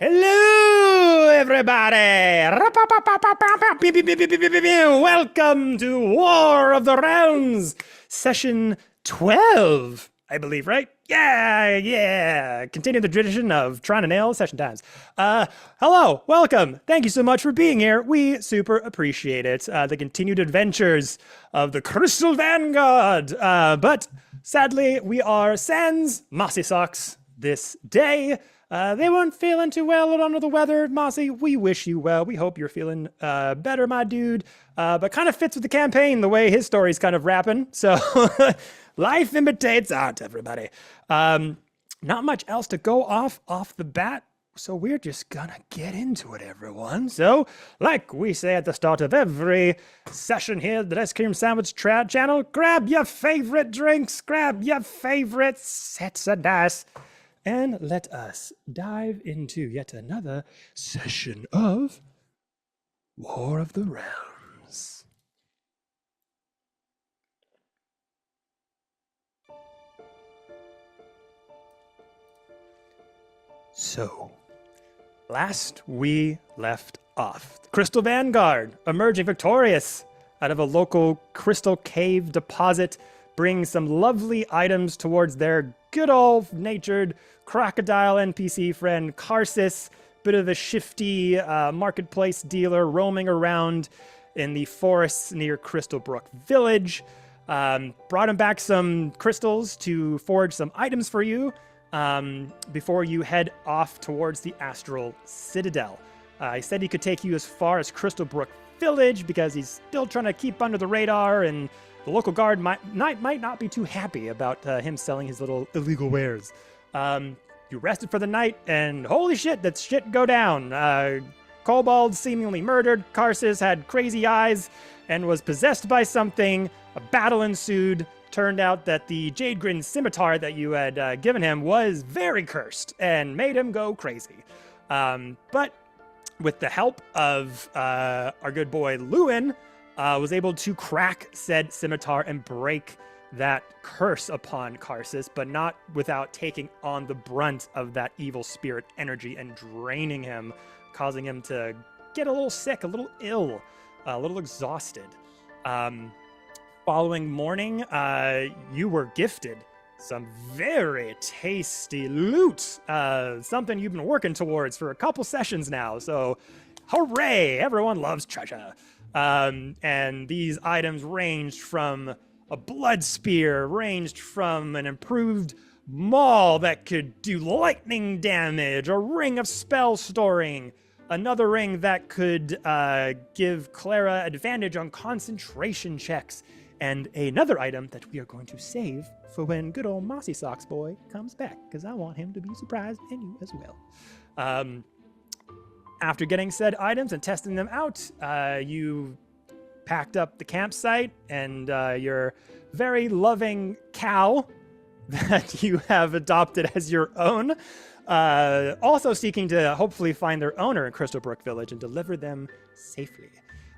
Hello, everybody! Welcome to War of the Realms, session 12, I believe, right? Yeah. Continue the tradition of trying to nail session times. Hello, welcome. Thank you so much for being here. We super appreciate it. The continued adventures of the Crystal Vanguard. But sadly, we are sans Mossy Socks this day. They weren't feeling too well under the weather, Mossy. We wish you well. We hope you're feeling better, my dude. But kind of fits with the campaign, the way his story's kind of wrapping. So life imitates art, everybody. Not much else to go off the bat. So we're just gonna get into it, everyone. So, like we say at the start of every session here at the Dicecream Sandwich channel, grab your favorite drinks, grab your favorite sets of dice, and let us dive into yet another session of War of the Realms. So, last we left off, the Crystal Vanguard, emerging victorious out of a local crystal cave deposit, brings some lovely items towards their good old-natured crocodile NPC friend Karsus, bit of a shifty marketplace dealer roaming around in the forests near Crystalbrook Village. Brought him back some crystals to forge some items for you before you head off towards the Astral Citadel. He said he could take you as far as Crystalbrook Village because he's still trying to keep under the radar, and the local guard might not be too happy about him selling his little illegal wares. You rested for the night, and holy shit, that shit go down. Kobold seemingly murdered. Karsus had crazy eyes and was possessed by something. A battle ensued. Turned out that the Jadegrin scimitar that you had given him was very cursed and made him go crazy. But with the help of our good boy Lewin, was able to crack said scimitar and break that curse upon Karsus, but not without taking on the brunt of that evil spirit energy and draining him, causing him to get a little sick, a little ill, a little exhausted. Following morning, you were gifted some very tasty loot, something you've been working towards for a couple sessions now, so hooray, everyone loves treasure. And these items ranged from a blood spear, ranged from an improved maul that could do lightning damage, a ring of spell storing, another ring that could give Clara advantage on concentration checks, and another item that we are going to save for when good old Mossy Socks boy comes back, because I want him to be surprised, and you as well. After getting said items and testing them out, you packed up the campsite and your very loving cow that you have adopted as your own, also seeking to hopefully find their owner in Crystalbrook Village and deliver them safely.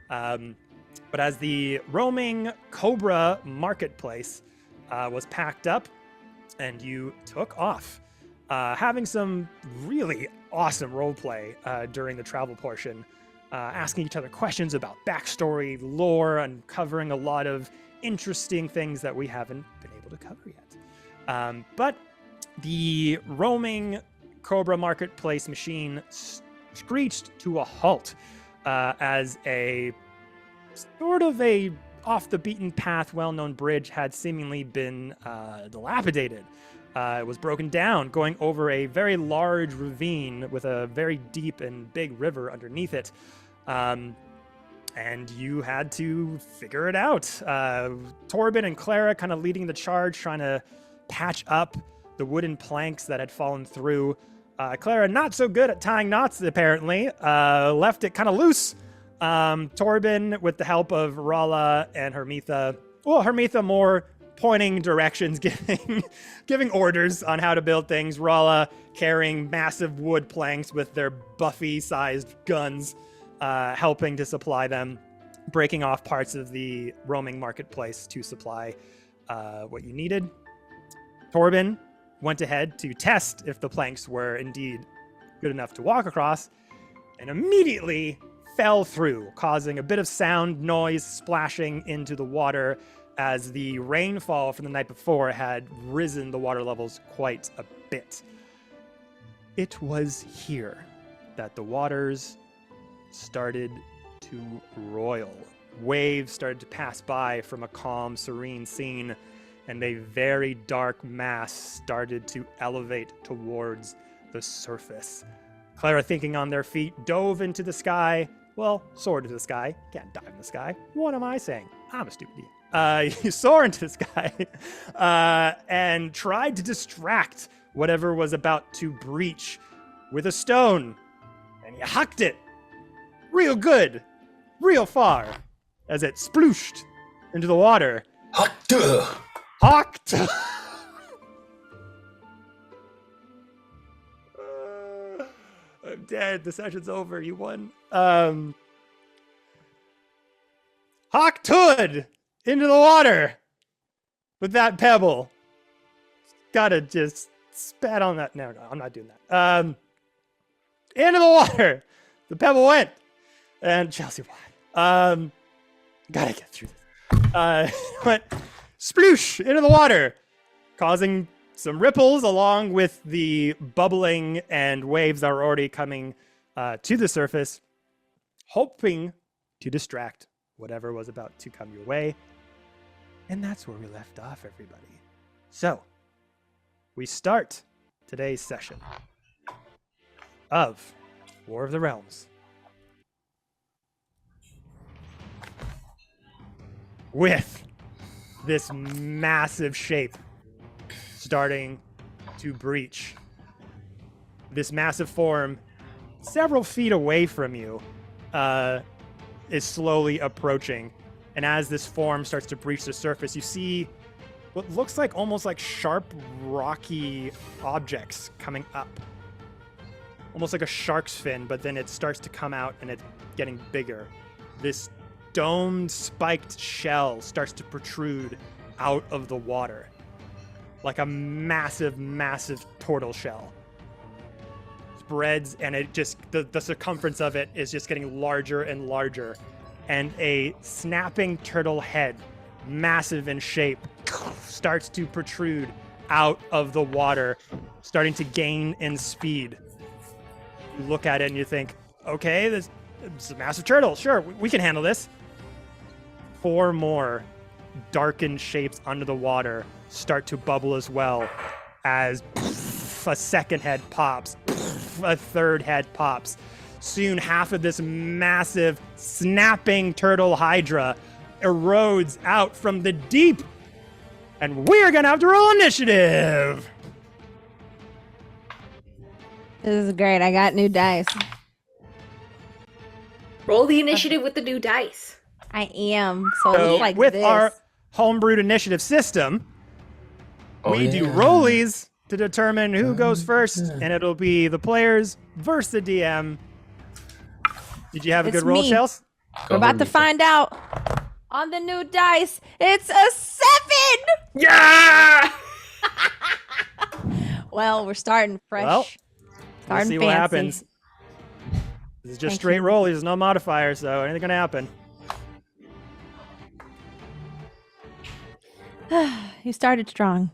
But as the roaming Cobra marketplace was packed up and you took off, having some really awesome roleplay during the travel portion, asking each other questions about backstory, lore, uncovering a lot of interesting things that we haven't been able to cover yet. But the roaming Cobra marketplace machine screeched to a halt as a sort of a off the beaten path, well-known bridge had seemingly been dilapidated. It was broken down, going over a very large ravine with a very deep and big river underneath it. And you had to figure it out. Torben and Clara kind of leading the charge, trying to patch up the wooden planks that had fallen through. Clara, not so good at tying knots, apparently. Left it kind of loose. Torben, with the help of Rala and Hermitha, well, Hermitha more pointing directions, giving orders on how to build things. Rala carrying massive wood planks with their Buffy-sized guns, helping to supply them, breaking off parts of the roaming marketplace to supply what you needed. Torben went ahead to test if the planks were indeed good enough to walk across, and immediately fell through, causing a bit of sound, noise, splashing into the water as the rainfall from the night before had risen the water levels quite a bit. It was here that the waters started to roil. Waves started to pass by from a calm, serene scene, and a very dark mass started to elevate towards the surface. Clara, thinking on their feet, dove into the sky. Well, soared into the sky. Can't dive in the sky. What am I saying? I'm a stupid idiot. You soar into the sky and tried to distract whatever was about to breach with a stone. And you hucked it real good, real far, as it splooshed into the water. Hucked! I'm dead. The session's over. You won. Hucked hood into the water with that pebble. Gotta just spat on that. No, I'm not doing that. Into the water. The pebble went. And Chelsea won. Gotta get through this. Went sploosh into the water, causing some ripples along with the bubbling and waves that are already coming to the surface, hoping to distract whatever was about to come your way. And that's where we left off, everybody. So, we start today's session of War of the Realms with this massive shape starting to breach. This massive form, several feet away from you, is slowly approaching. And as this form starts to breach the surface, you see what looks like almost like sharp, rocky objects coming up. Almost like a shark's fin, but then it starts to come out and it's getting bigger. This domed, spiked shell starts to protrude out of the water. Like a massive, massive turtle shell. Spreads, and it just, the circumference of it is just getting larger and larger. And a snapping turtle head, massive in shape, starts to protrude out of the water, starting to gain in speed. You look at it and you think, okay, this is a massive turtle. Sure, we can handle this. 4 more darkened shapes under the water start to bubble as well, as a second head pops, a third head pops. Soon half of this massive snapping turtle hydra erodes out from the deep, and we're gonna have to roll initiative. This is great. I got new dice. Roll the initiative with the new dice. I am. So So like with this. our homebrewed initiative system, we do rollies to determine who goes first, and it'll be the players versus the DM. Did you have a It's good roll, me. Chels? We're about to find out on the new dice. It's a 7. Yeah! Well, we're starting fresh. Well, starting Let's see fancy. what happens. This is just Thank straight you. roll. There's no modifier, so anything gonna happen. You started strong.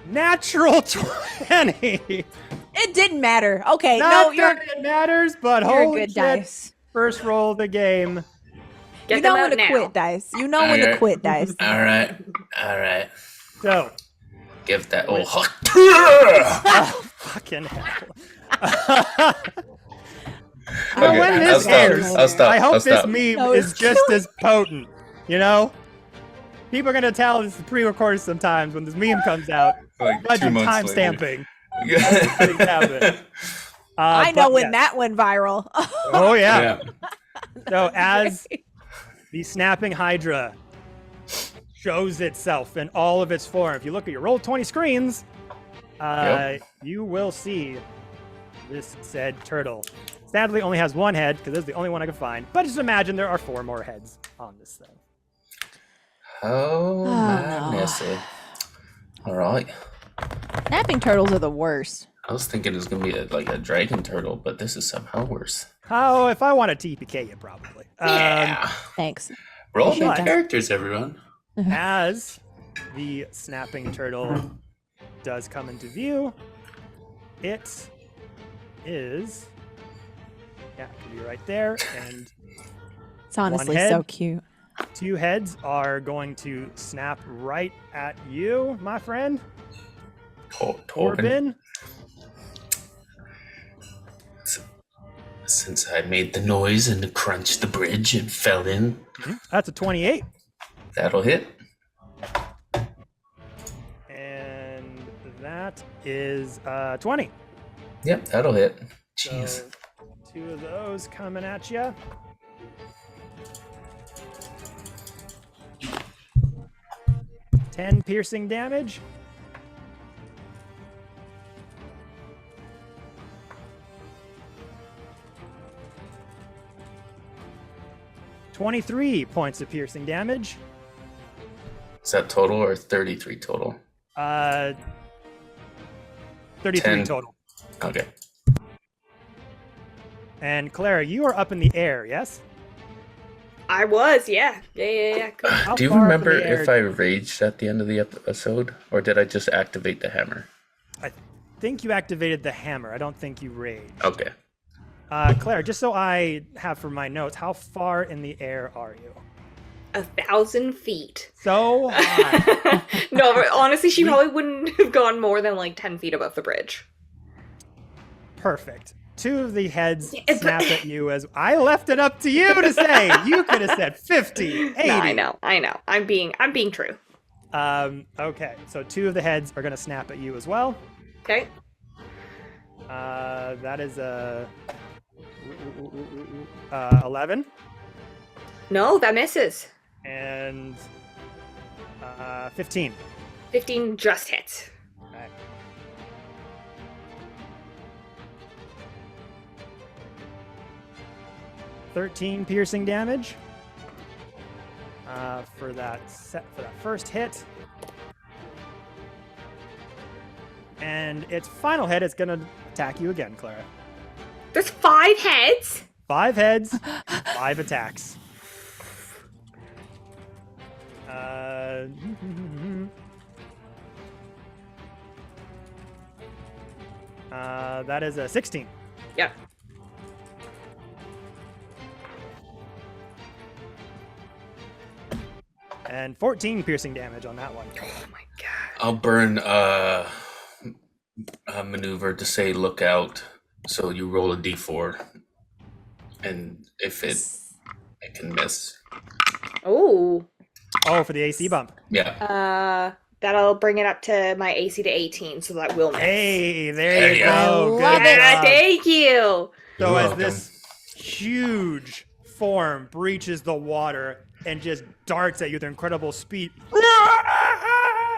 Natural 20. It didn't matter. Okay, Not no, you're that it matters, but you're a holy good shit. dice. First roll of the game. Get You know them when out to now. quit dice. You know when to Alright. quit dice. All right. So, Give that old. oh, fucking hell. Okay, when I'll this stop. airs, I'll stop. I hope I'll this stop. meme No, is it's just as potent, you know? People are going to tell this is pre-recorded sometimes when this meme comes out. Like Bunch 2 of months time later. stamping. Yeah. Things happen. I know but when yes. that went viral. Oh, yeah. Yeah. So as the snapping hydra shows itself in all of its form, if you look at your Roll20 screens, you will see this said turtle. Sadly, only has 1 head because this is the only one I could find. But just imagine there are 4 more heads on this thing. Oh, no. Missy. All right. Snapping turtles are the worst. I was thinking it was gonna be like a dragon turtle, but this is somehow worse. Oh, if I want to TPK you, probably. Yeah. Thanks. Roll Appreciate new that. characters, everyone. As the snapping turtle does come into view, it is, yeah, it could be right there, and It's honestly head. so cute. 2 heads are going to snap right at you, my friend. Torben. Torben. Since I made the noise and crunched the bridge and fell in, That's a 28. that'll hit. And that is 20. Yep, that'll hit. So Jeez. 2 of those coming at you. Ten piercing damage. $23 points of piercing damage. Is that total or 33 total? 33 10. total. Okay. And Clara, you are up in the air, yes? I was, yeah. Yeah. Cool. How Do you far up in remember the air- if I raged at the end of the episode, or did I just activate the hammer? I think you activated the hammer. I don't think you raged. Okay. Claire, just so I have for my notes, how far in the air are you? 1,000 feet. So high. No, but honestly, she probably wouldn't have gone more than like 10 feet above the bridge. Perfect. 2 of the heads Yeah, but- snap at you as I left it up to you to say. You could have said 50, 80. No, I know. I'm being true. Okay, so 2 of the heads are going to snap at you as well. Okay. That is a 11 No, that misses. and 15. 15 just hits. Right. $13 piercing damage for that first hit, and its final hit is gonna attack you again, Clara. There's 5 heads? 5 heads, 5 attacks. That is a 16. Yep. And 14 piercing damage on that one. Oh my god. I'll burn a maneuver to say look out. So you roll a d4, and if it can miss. Oh. Oh, for the AC bump. Yeah. That'll bring it up to my AC to 18, so that will miss. Hey, there There you you go. go. Good Love it. Yeah, job. thank you. So You're as welcome. this huge form breaches the water and just darts at you with incredible speed,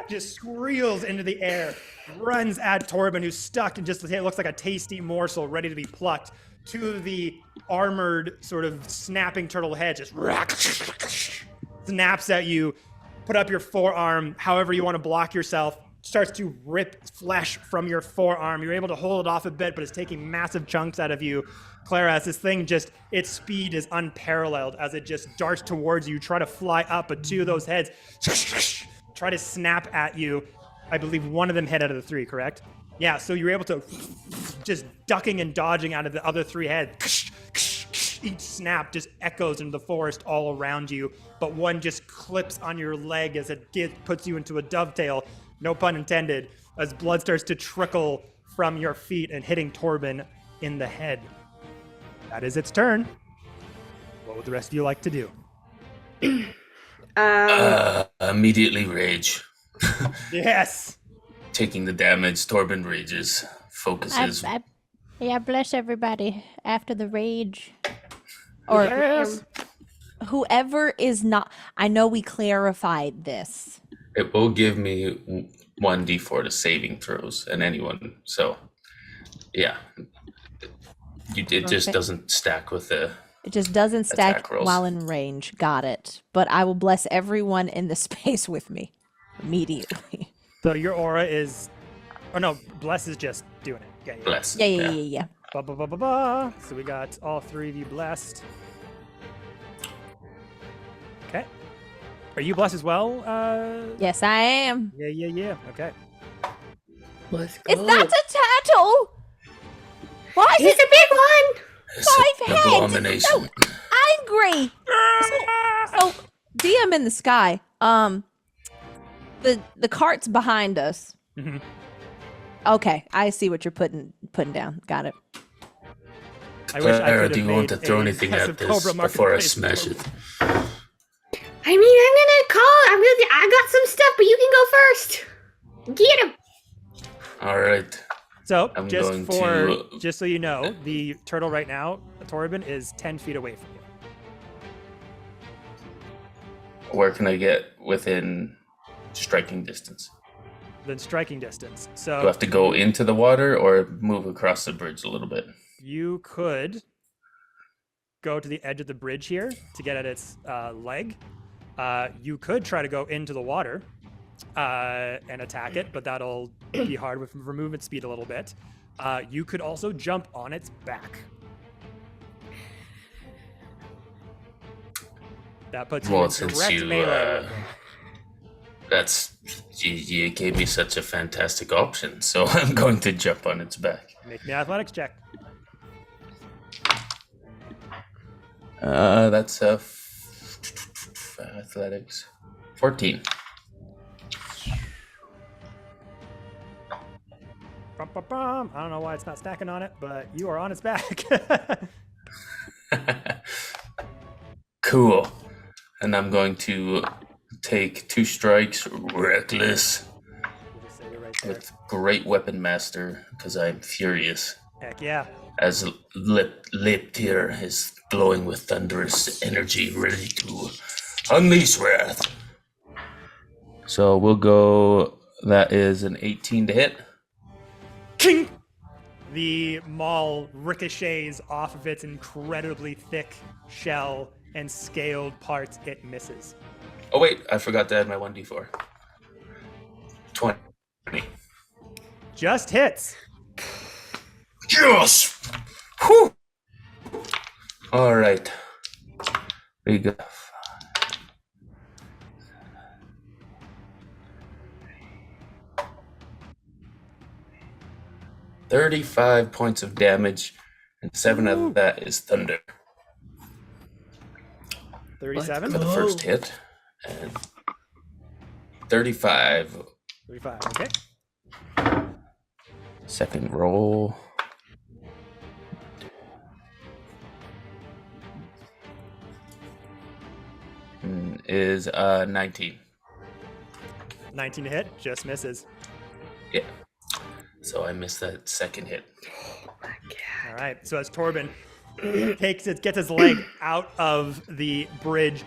just squeals into the air, runs at Torben, who's stuck and just it looks like a tasty morsel ready to be plucked. 2 of the armored sort of snapping turtle heads just snaps at you. Put up your forearm, however you want to block yourself, starts to rip flesh from your forearm. You're able to hold it off a bit, but it's taking massive chunks out of you. Clara, as this thing its speed is unparalleled as it just darts towards you. Try to fly up, but 2 of those heads try to snap at you. I believe 1 of them hit out of the 3, correct? Yeah, so you're able to just ducking and dodging out of the other 3 heads. Each snap just echoes into the forest all around you, but one just clips on your leg as it puts you into a dovetail, no pun intended, as blood starts to trickle from your feet and hitting Torben in the head. That is its turn. What would the rest of you like to do? Immediately rage. Yes! Taking the damage, Torben rages, focuses. Yeah, bless everybody after the rage. Or Yes! whoever is not. I know we clarified this. It will give me 1d4 to saving throws, and anyone. So, yeah. It just Okay. doesn't stack with the. It just doesn't stack Attack rolls. while in range. Got it. But I will bless everyone in the space with me immediately. So your aura is... Oh no, Bless is just doing it. Yeah. Bless. Yeah. Ba, ba, ba, ba, ba. So we got all 3 of you blessed. Okay. Are you blessed as well? Yes, I am. Yeah. Okay. Let's go. Is that a turtle? Why is He's it a big one! It's Five an heads. abomination. angry? So DM in the sky. The cart's behind us. Mm-hmm. Okay, I see what you're putting down. Got it. I wish I Clara, could do have you want made to throw anything at this Cobra before I Marketplace smash logo. it? I mean, I got some stuff, but you can go first. Get him. All right. So, I'm just going for to- just so you know, the turtle right now, Torben, is 10 feet away from you. Where can I get within striking distance? Then striking distance. Do I So have to go into the water or move across the bridge a little bit? you could go to the edge of the bridge here to get at its leg. You could try to go into the water and attack it, but that'll be hard with movement speed a little bit. You could also jump on its back. That puts you Well, in since direct you, melee with it. That's you gave me such a fantastic option, so I'm going to jump on its back. Make me an athletics check. That's athletics 14. Bum, bum, bum. I don't know why it's not stacking on it, but you are on its back. Cool. And I'm going to take 2 strikes, reckless, We'll just say you're right there. with great weapon master, because I'm furious. Heck yeah. As lip tier is glowing with thunderous energy, ready to unleash wrath. So we'll go. That is an 18 to hit. King! The maul ricochets off of its incredibly thick shell and scaled parts. It misses. Oh wait, I forgot to add my 1d4. 20. Just hits. Yes! Whew! All right. There you go. 35 points of damage, and 7 of that is thunder 37? for the first hit, and 35 35, okay. second roll. Is 19. 19 to hit, just misses. Yeah. So I missed that second hit. All right, so as Torben gets his leg out of the bridge,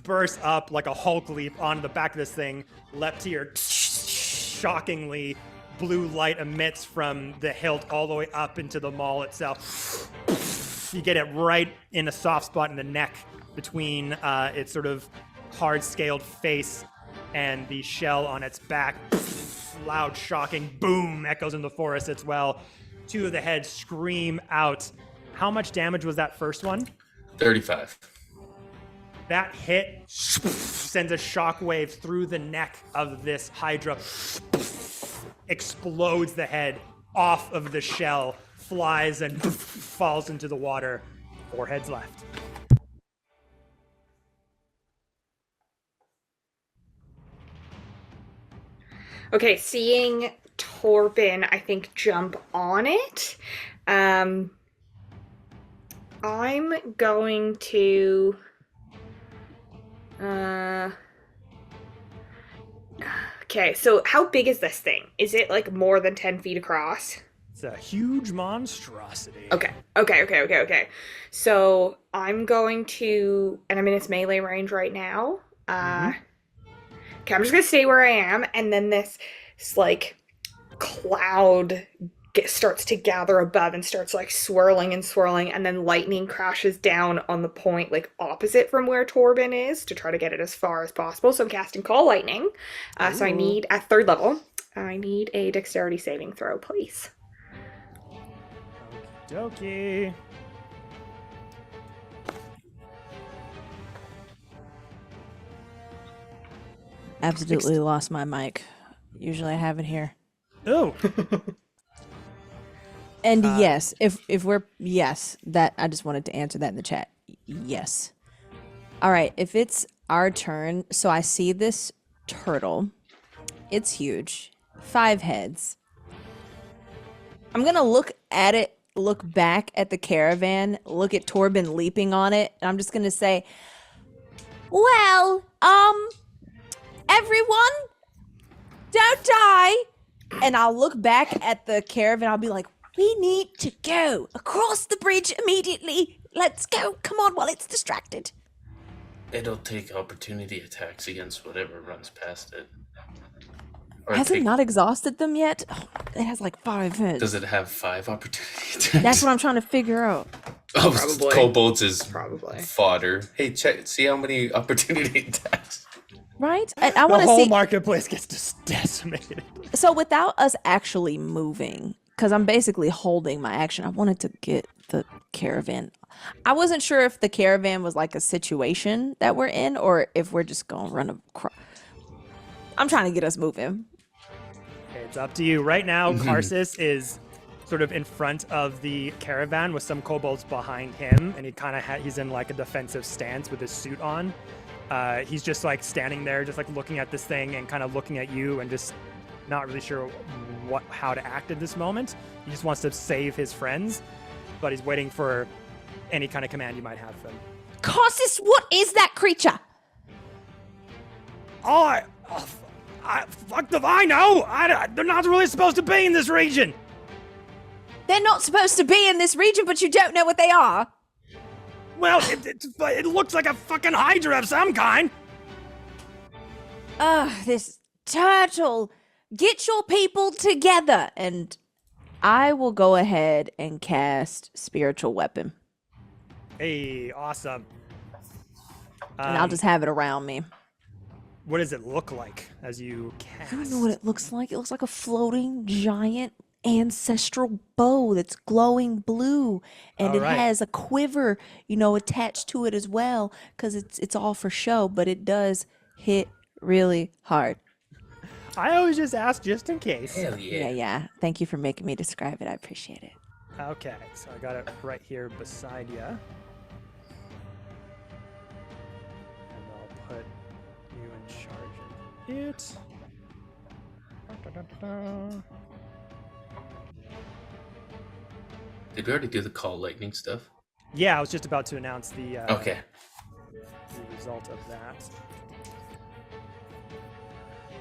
bursts up like a Hulk leap onto the back of this thing, Leptir shockingly blue light emits from the hilt all the way up into the maul itself. You get it right in a soft spot in the neck between its sort of hard-scaled face and the shell on its back. Loud, shocking boom echoes in the forest as well. 2 of the heads scream out. How much damage was that first one? 35. That hit sends a shockwave through the neck of this Hydra, explodes the head off of the shell, flies and falls into the water. 4 heads left. Okay, seeing Torben, I think, jump on it. I'm going to... Okay, so how big is this thing? Is it like more than 10 feet across? It's a huge monstrosity. Okay. So I'm going to, and I'm in its melee range right now. Okay, I'm just gonna stay where I am, and then this like cloud starts to gather above and starts like swirling, and then lightning crashes down on the point like opposite from where Torben is to try to get it as far as possible. So I'm casting Call Lightning. So I need, at 3rd level, I need a dexterity saving throw, please. Dokie. Absolutely lost my mic. Usually I have it here. Ooh. And yes, if we're that I just wanted to answer that in the chat. Yes. All right, if it's our turn, so I see this turtle. It's huge. 5 heads. I'm going to look at it, look back at the caravan, look at Torben leaping on it, and I'm just going to say, "Well, everyone, don't die." And I'll look back at the caravan. I'll be like, "We need to go across the bridge immediately. Let's go. Come on while it's distracted." It'll take opportunity attacks against whatever runs past it. Or Has it not exhausted them yet? Oh, it has like 5 heads. Does it have 5 opportunity attacks? That's what I'm trying to figure out. Oh, Probably. kobolds is Probably. fodder. Hey, check. See how many opportunity attacks. Right? And I The want to whole see. marketplace gets just decimated. So without us actually moving, because I'm basically holding my action, I wanted to get the caravan. I wasn't sure if the caravan was like a situation that we're in or if we're just going to run across. I'm trying to get us moving. It's up to you. Right now, Karsus is sort of in front of the caravan with some kobolds behind him, and he's in like a defensive stance with his suit on. He's just like standing there, just like looking at this thing and kind of looking at you and just not really sure how to act at this moment. He just wants to save his friends, but he's waiting for any kind of command you might have for him. Cossus, what is that creature? I fuck if I know. They're not really supposed to be in this region. They're not supposed to be in this region, but you don't know what they are. Well, it looks like a fucking hydra of some kind. This turtle. Get your people together. And I will go ahead and cast Spiritual Weapon. Hey, awesome. And I'll just have it around me. What does it look like as you cast? I don't know what it looks like. It looks like a floating giant ancestral bow that's glowing blue, and it has a quiver, attached to it as well, because it's all for show, but it does hit really hard. I always just ask just in case. Hell yeah. Yeah. Thank you for making me describe it. I appreciate it. Okay, so I got it right here beside you. And I'll put you in charge of it. Da-da-da-da-da. Did we already do the call lightning stuff? Yeah, I was just about to announce the Okay. the result of that.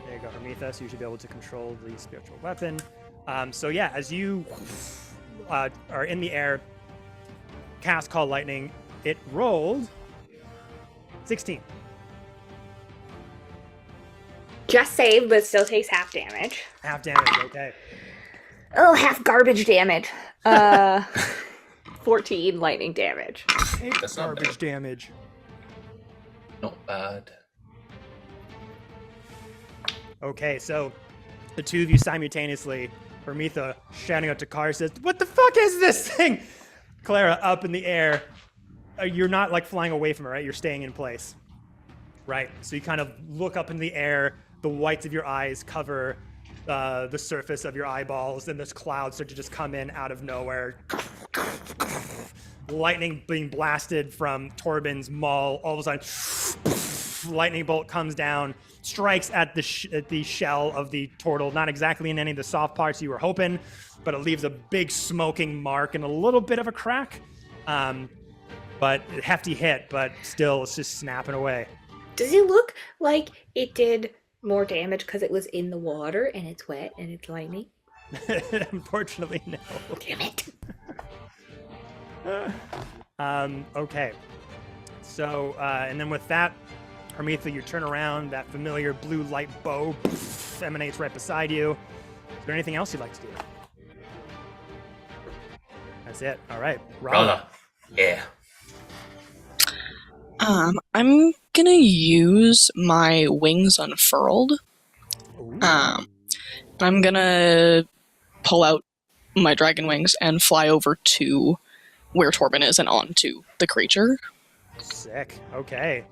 There you go, Hermethus. You should be able to control the spiritual weapon. So yeah, as you are in the air, cast Call Lightning, it rolled 16. Just saved, but still takes half damage. Half damage, okay. Oh, half garbage damage. 14 lightning damage. That's not Garbage bad. damage. Not bad. Okay, so the two of you simultaneously, Hermetha shouting out to Car says, "What the fuck is this thing?" Clara up in the air. You're not like flying away from it, right? You're staying in place. Right. So you kind of look up in the air, the whites of your eyes cover the surface of your eyeballs, and this cloud start to just come in out of nowhere. Lightning being blasted from Torben's maul. All of a sudden, lightning bolt comes down, strikes at the shell of the turtle. Not exactly in any of the soft parts you were hoping, but it leaves a big smoking mark and a little bit of a crack. But a hefty hit, but still, it's just snapping away. Does it look like it did more damage because it was in the water and it's wet and it's lightning? Unfortunately, no. Damn it. Okay. So, and then with that, Hermetha, you turn around, that familiar blue light bow emanates right beside you. Is there anything else you'd like to do? That's it. All right. Rala. Yeah. I'm gonna use my wings unfurled. I'm gonna pull out my dragon wings and fly over to where Torben is and onto the creature. Sick. Okay.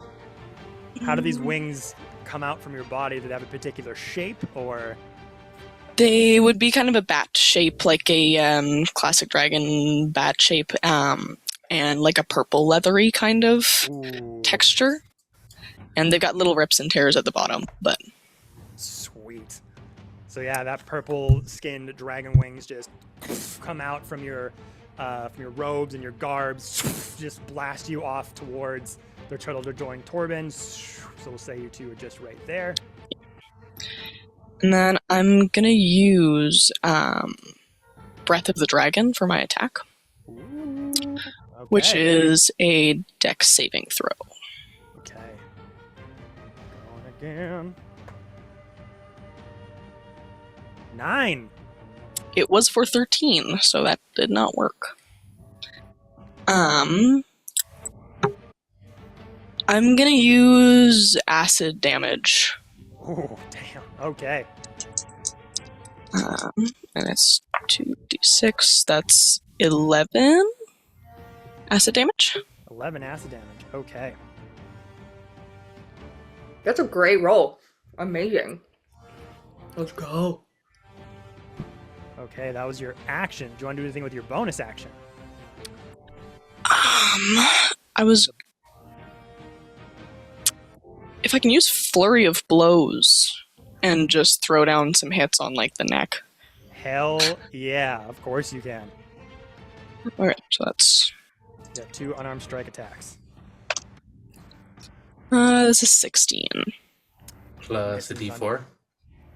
How do these wings come out from your body? Do they have a particular shape, or? They would be kind of a bat shape, like a classic dragon bat shape, and like a purple leathery kind of texture. And they've got little rips and tears at the bottom, but... Sweet. So yeah, that purple-skinned dragon wings just come out from your robes and your garbs, just blast you off towards the turtle to join Torben. So we'll say you two are just right there. And then I'm gonna use Breath of the Dragon for my attack, which is a dex saving throw. Okay. Going again. 9. It was for 13, so that did not work. I'm gonna use acid damage. Oh, damn. Okay. And it's 2d6. That's 11 acid damage. 11 acid damage. Okay. That's a great roll. Amazing. Let's go. Okay, that was your action. Do you want to do anything with your bonus action? If I can use Flurry of Blows and just throw down some hits on, like, the neck. Hell yeah, of course you can. Alright, so that's... You got 2 unarmed strike attacks. This is 16. Plus the D4.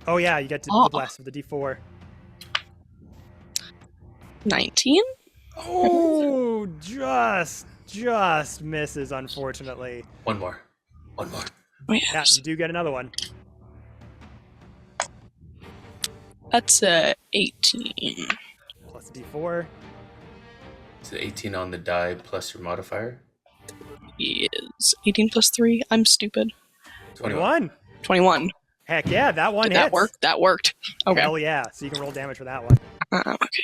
Oh yeah, you get to the blast of the D4. 19? Oh, just misses, unfortunately. One more. Oh, Yeah, yes. you do get another one. That's 18. Plus D4. So 18 on the die plus your modifier. Is 18 plus 3? I'm stupid. 21. 21. Heck yeah, that one Did hits. that work? That worked. Okay. Hell yeah, so you can roll damage for that one. Okay.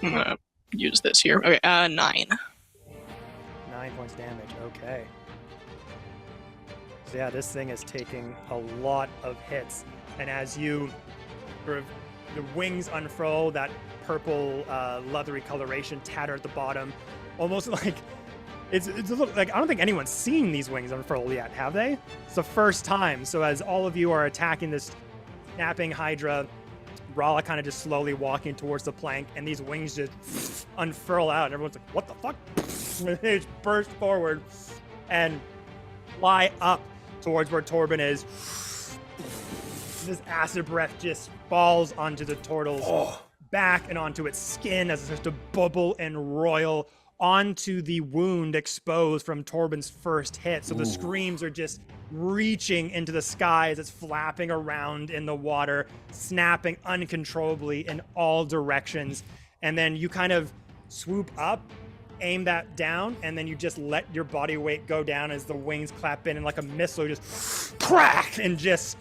I'm gonna use this here. Okay, 9. 9 points damage, okay. So yeah, this thing is taking a lot of hits. And as you sort of, the wings unfurl, that purple leathery coloration tatter at the bottom, almost like it's a little, like, I don't think anyone's seen these wings unfurl yet, have they? It's the first time. So as all of you are attacking this snapping hydra, Rala kind of just slowly walking towards the plank, and these wings just unfurl out, and everyone's like, what the fuck? They just burst forward and fly up towards where Torben is. This acid breath just falls onto the turtle's back and onto its skin as it starts to bubble and roil onto the wound exposed from Torben's first hit. So the screams are just reaching into the sky as it's flapping around in the water, snapping uncontrollably in all directions. And then you kind of swoop up, aim that down, and then you just let your body weight go down as the wings clap in, and like a missile, you just crack and just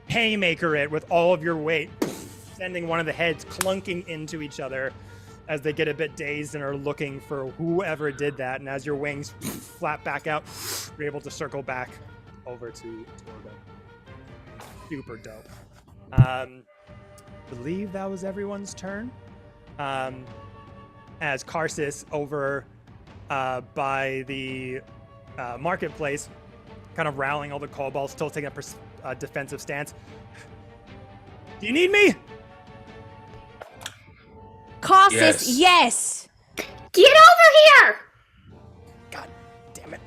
haymaker it with all of your weight, sending one of the heads clunking into each other as they get a bit dazed and are looking for whoever did that. And as your wings flap back out, you're able to circle back over to Torben. Super dope. Believe that was everyone's turn. As Karsus over by the marketplace, kind of rallying all the kobolds, still taking a defensive stance. Do you need me? Cautious, yes. Get over here! God damn it.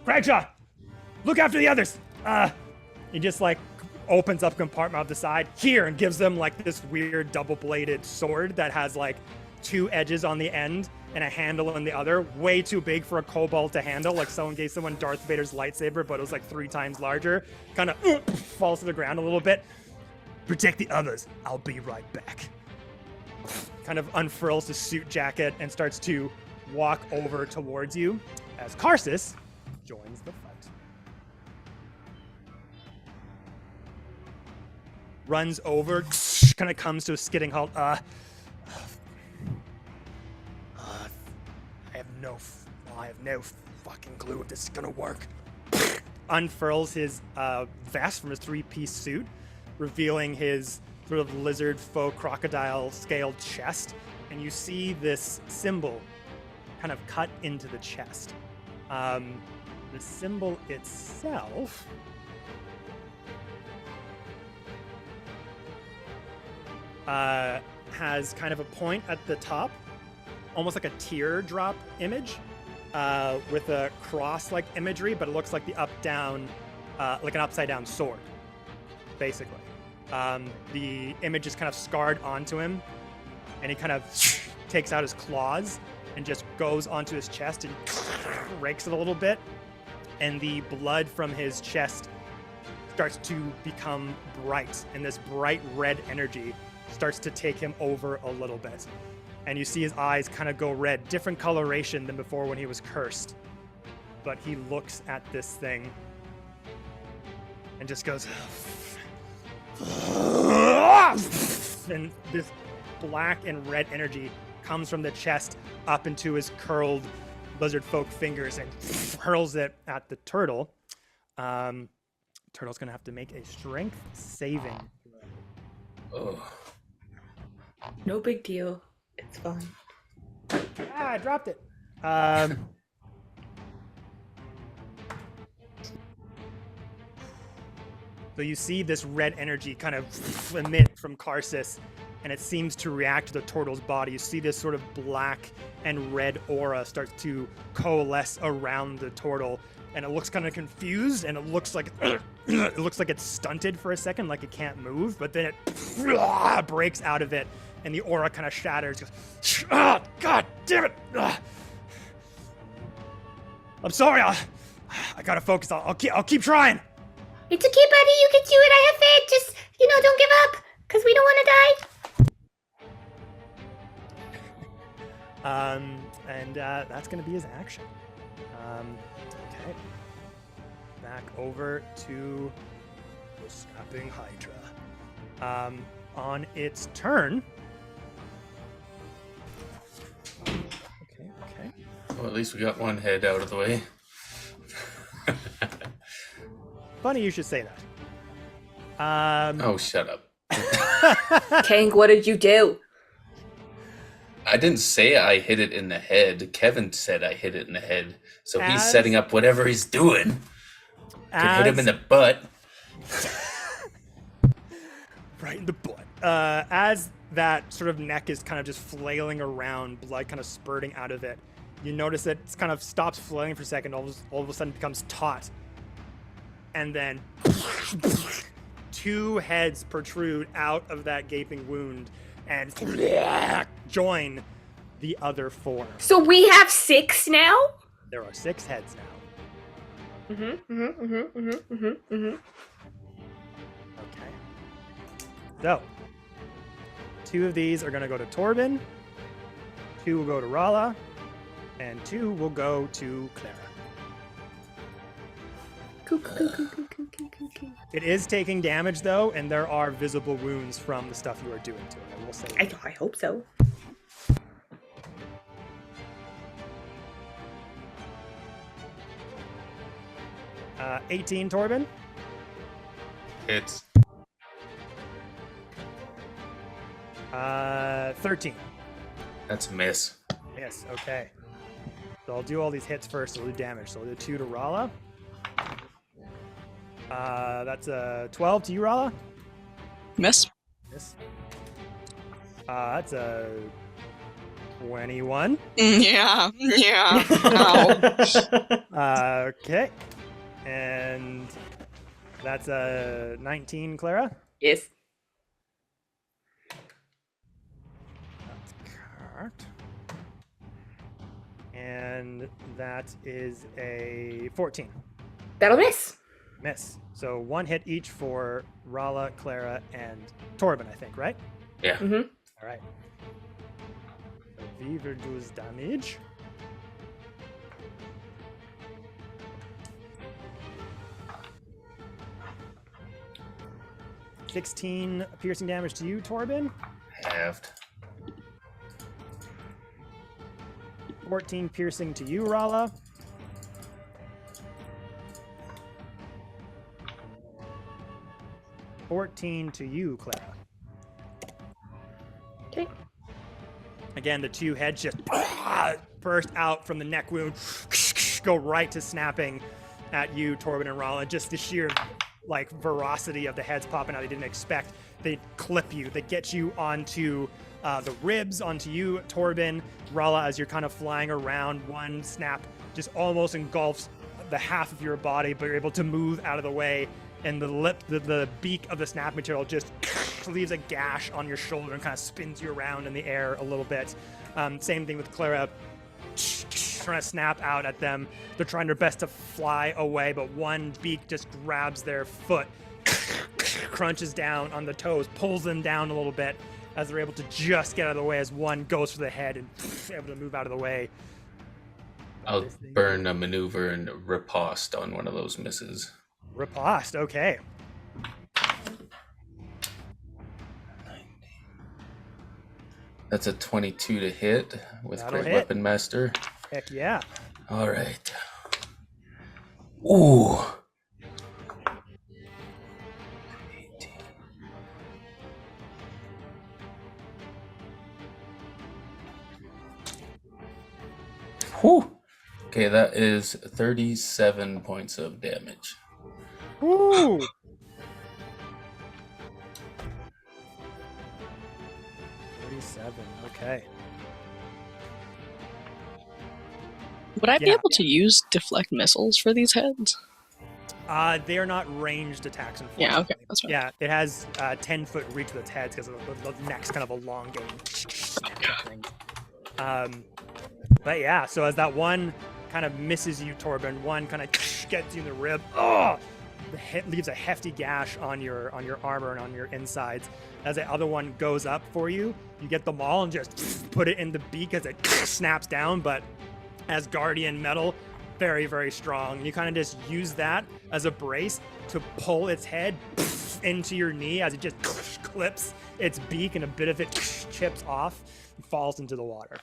Cragshaw, look after the others. He just like opens up a compartment off the side here and gives them like this weird double-bladed sword that has like 2 edges on the end and a handle in the other. Way too big for a kobold to handle. Like someone gave someone Darth Vader's lightsaber, but it was like 3 times larger. Kind of falls to the ground a little bit. Protect the others. I'll be right back. Kind of unfurls the suit jacket and starts to walk over towards you as Karsus joins the fight. runs over, kind of comes to a skidding halt. I have no fucking clue if this is gonna work. Unfurls his vest from his 3-piece suit, revealing his sort of lizard faux crocodile scaled chest, and you see this symbol kind of cut into the chest. The symbol itself has kind of a point at the top, almost like a teardrop image, with a cross-like imagery, but it looks like the up-down, like an upside-down sword, basically. The image is kind of scarred onto him, and he kind of takes out his claws and just goes onto his chest and rakes it a little bit, and the blood from his chest starts to become bright, and this bright red energy starts to take him over a little bit. And you see his eyes kind of go red, different coloration than before when he was cursed. But he looks at this thing and just goes, and this black and red energy comes from the chest up into his curled lizard folk fingers and hurls it at the turtle. Turtle's gonna have to make a strength saving. Oh. No big deal. It's fine. I dropped it. So you see this red energy kind of emit from Karsus, and it seems to react to the turtle's body. You see this sort of black and red aura start to coalesce around the turtle, and it looks kind of confused, and it looks like it's stunted for a second, like it can't move, but then it breaks out of it, and the aura kind of shatters. Goes, God damn it! I'm sorry. I gotta focus. I'll keep trying. It's okay, buddy. You can do it. I have faith. Just, don't give up, because we don't want to die. And that's gonna be his action. Okay. Back over to the snapping Hydra. On its turn. Okay. Well, at least we got one head out of the way. Funny you should say that. Oh, shut up. Kank, what did you do? I didn't say I hit it in the head. Kevin said I hit it in the head. So he's As- setting up whatever he's doing. Could hit him in the butt. Right in the butt. As that sort of neck is kind of just flailing around, blood kind of spurting out of it, you notice it kind of stops flailing for a second, all of a sudden becomes taut. And then 2 heads protrude out of that gaping wound and join the other 4. So we have 6 now? There are 6 heads now. Okay. So, 2 of these are going to go to Torben, 2 will go to Rala, and 2 will go to Clara. It is taking damage, though, and there are visible wounds from the stuff you are doing to it, I will say. I hope so. 18, Torben. Hits. 13. That's a miss. Yes, okay. So I'll do all these hits first, so we'll do damage. So we'll do 2 to Rala. That's a 12 to you, Rala. Miss. Yes. That's a 21. Yeah. Ow. Okay. And that's a 19, Clara. Yes. That's correct. And that is a 14. That'll miss. Miss. So 1 hit each for Rala, Clara, and Torben, I think, right? Yeah. Mm-hmm. All right. So Weaver does damage. 16 piercing damage to you, Torben. Halved. 14 piercing to you, Rala. 14 to you, Clara. Okay. Again, the two heads just burst out from the neck wound, go right to snapping at you, Torben and Rala. Just the sheer ferocity of the heads popping out. They didn't expect. They clip you. They get you onto the ribs, onto you, Torben. Rala, as you're kind of flying around, one snap just almost engulfs the half of your body, but you're able to move out of the way. And the beak of the snap material just leaves a gash on your shoulder and kind of spins you around in the air a little bit. Same thing with Clara, trying to snap out at them. They're trying their best to fly away, but one beak just grabs their foot, crunches down on the toes, pulls them down a little bit as they're able to just get out of the way as one goes for the head and able to move out of the way. I'll burn a maneuver and riposte on one of those misses. Riposte, okay. 90. That's a 22 to hit with That'll Great hit. Weapon Master. Heck yeah. All right. Ooh. 18. Whew. Okay, that is 37 points of damage. Ooh. Okay. Would I be Yeah. able to use deflect missiles for these heads? They are not ranged attacks, unfortunately. Yeah, okay, that's fine. Yeah, it has 10-foot reach with its heads because the neck's kind of elongating. But yeah, so as that one kind of misses you, Torben, one kind of gets you in the rib. Oh! The hit leaves a hefty gash on your armor and on your insides. As the other one goes up for you, you get the maul and just put it in the beak as it snaps down. But as Guardian metal, very, very strong. You kind of just use that as a brace to pull its head into your knee as it just clips its beak and a bit of it chips off and falls into the water.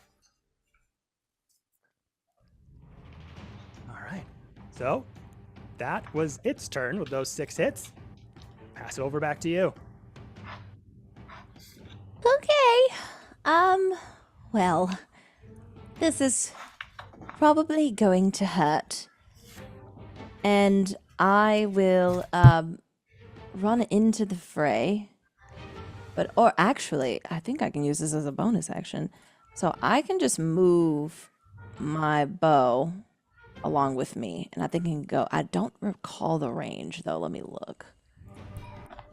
All right. So that was its turn with those 6 hits. Pass it over back to you. Okay. Well, this is probably going to hurt. And I will run into the fray. Or actually, I think I can use this as a bonus action. So I can just move my bow along with me, and I think I can go. I don't recall the range, though. Let me look.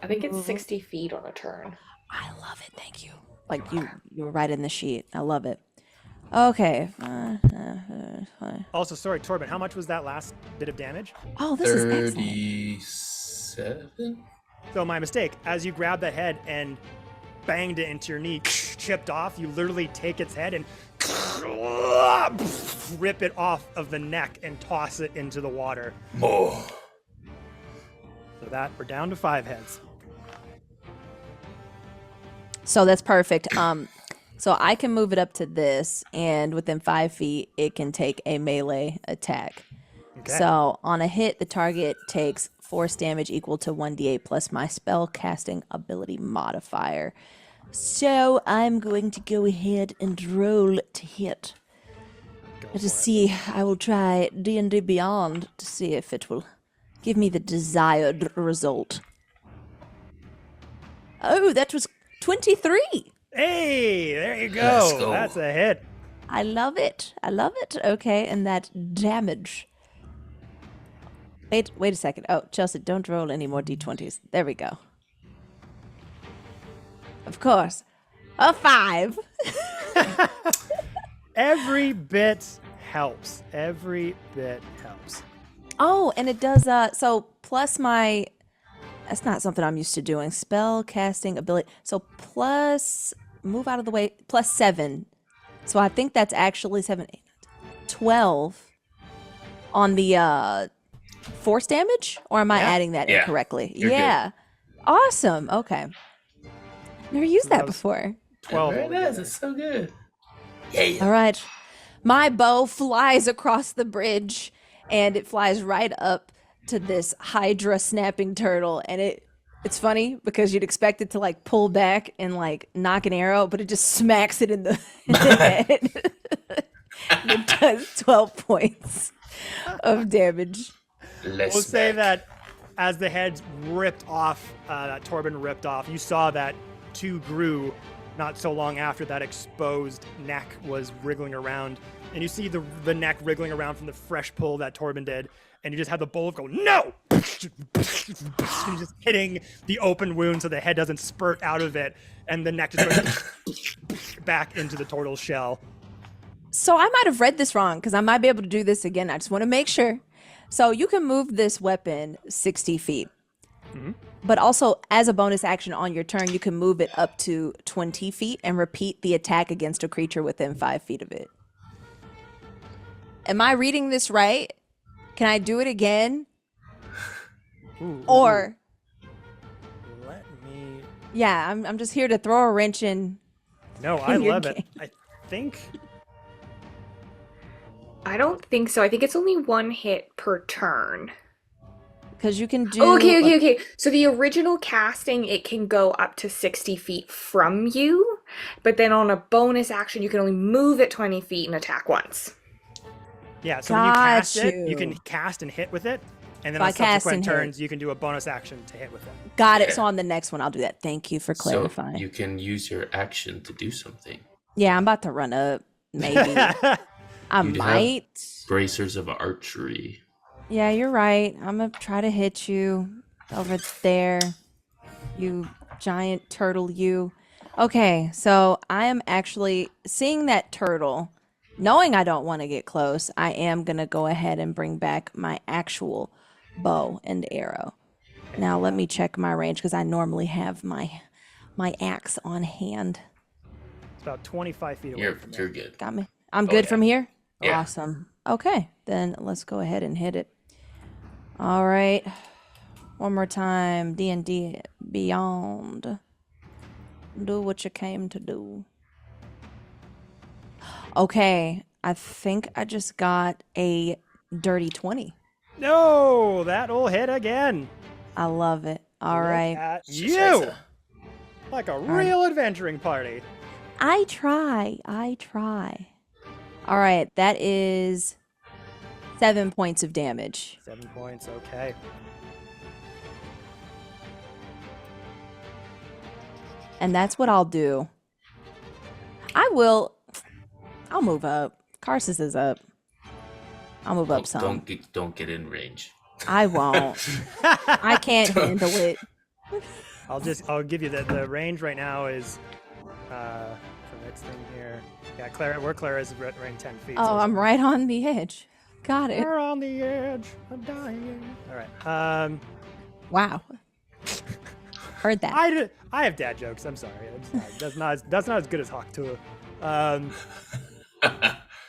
I think it's 60 feet on a turn. I love it. Thank you. Like you were right in the sheet. I love it. Okay. Also, sorry, Torben, how much was that last bit of damage? Oh, this is excellent. 37? So my mistake. As you grabbed that head and banged it into your knee, chipped off, you literally take its head and rip it off of the neck and toss it into the water. Oh. So that we're down to 5 heads. So that's perfect. So I can move it up to this, and within 5 feet, it can take a melee attack. Okay. So on a hit, the target takes force damage equal to 1d8 plus my spell casting ability modifier. So I'm going to go ahead and roll to hit. To see, I will try D&D Beyond to see if it will give me the desired result. Oh, that was 23. Hey, there you go. Let's go. That's a hit. I love it. I love it. Okay, and that damage. Wait a second. Oh, Chelsea, don't roll any more d20s. There we go. Of course. A 5. Every bit helps. Every bit helps. Oh, and it does, so plus my, that's not something I'm used to doing. Spell casting ability. So plus, move out of the way, plus 7. So I think that's actually 7, 8, 12 on the force damage? Or am I Yeah. adding that Yeah. incorrectly? You're yeah. Awesome. Okay. Never used So that that was before. 12 Very nice. altogether. It's so good. Yeah. All right. My bow flies across the bridge and it flies right up to this Hydra snapping turtle. And it's funny because you'd expect it to like pull back and like knock an arrow, but it just smacks it in the, in the head. And it does 12 points of damage. Less We'll say back. that as the heads ripped off, that Torben ripped off, you saw that two grew not so long after that exposed neck was wriggling around. And you see the neck wriggling around from the fresh pull that Torben did. And you just have the bullet go, no! And just hitting the open wound so the head doesn't spurt out of it. And the neck just goes back into the turtle's shell. So I might have read this wrong because I might be able to do this again. I just want to make sure. So you can move this weapon 60 feet. Mhm. But also, as a bonus action on your turn, you can move it up to 20 feet and repeat the attack against a creature within 5 feet of it. Am I reading this right? Can I do it again? Ooh, Or, let me. yeah, I'm just here to throw a wrench in. No, I your love it. game. I think. I don't think so. I think it's only one hit per turn. Because you can do. Oh, okay. So the original casting, it can go up to 60 feet from you, but then on a bonus action, you can only move it 20 feet and attack once. Yeah, so when you cast Got it, you can you. cast and hit with it. And then By on cast subsequent and hit. turns, you can do a bonus action to hit with it. Got it. Yeah. So on the next one, I'll do that. Thank you for clarifying. So you can use your action to do something. Yeah, I'm about to run up. Maybe. I You'd have- might. Bracers of archery. Yeah, you're right. I'm gonna try to hit you over there, you giant turtle, you. Okay, so I am actually seeing that turtle, knowing I don't want to get close. I am gonna go ahead and bring back my actual bow and arrow. Now let me check my range because I normally have my axe on hand. It's about 25 feet away You're from you're it. good. Got me. I'm Oh, good yeah. from here? Yeah. Awesome. Okay, then let's go ahead and hit it. All right. One more time. D&D Beyond. Do what you came to do. Okay, I think I just got a dirty 20. No, that'll hit again. I love it. All Look right. at you. Scheiße. Like a real adventuring party. I try. All right, that is 7 points of damage. 7 points, okay. And that's what I'll do. I'll move up. Karsus is up. I'll move up some. Don't get in range. I won't. I can't handle it. I'll give you the range right now is for next thing here. Yeah, Clara's range 10 feet. Oh, I'm right on the edge. Got it. We're on the edge of dying. All right. Wow. Heard that. I have dad jokes. I'm sorry. That's not as good as Hawk Tua.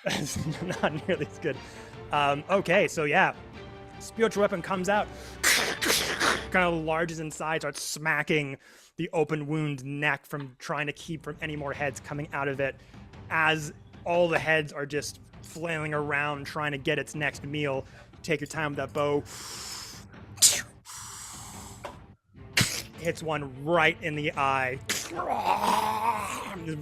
It's not nearly as good. Okay, so yeah, spiritual weapon comes out, kind of larges inside, starts smacking the open wound neck from trying to keep from any more heads coming out of it, as all the heads are just flailing around trying to get its next meal. Take your time with that bow. Hits one right in the eye.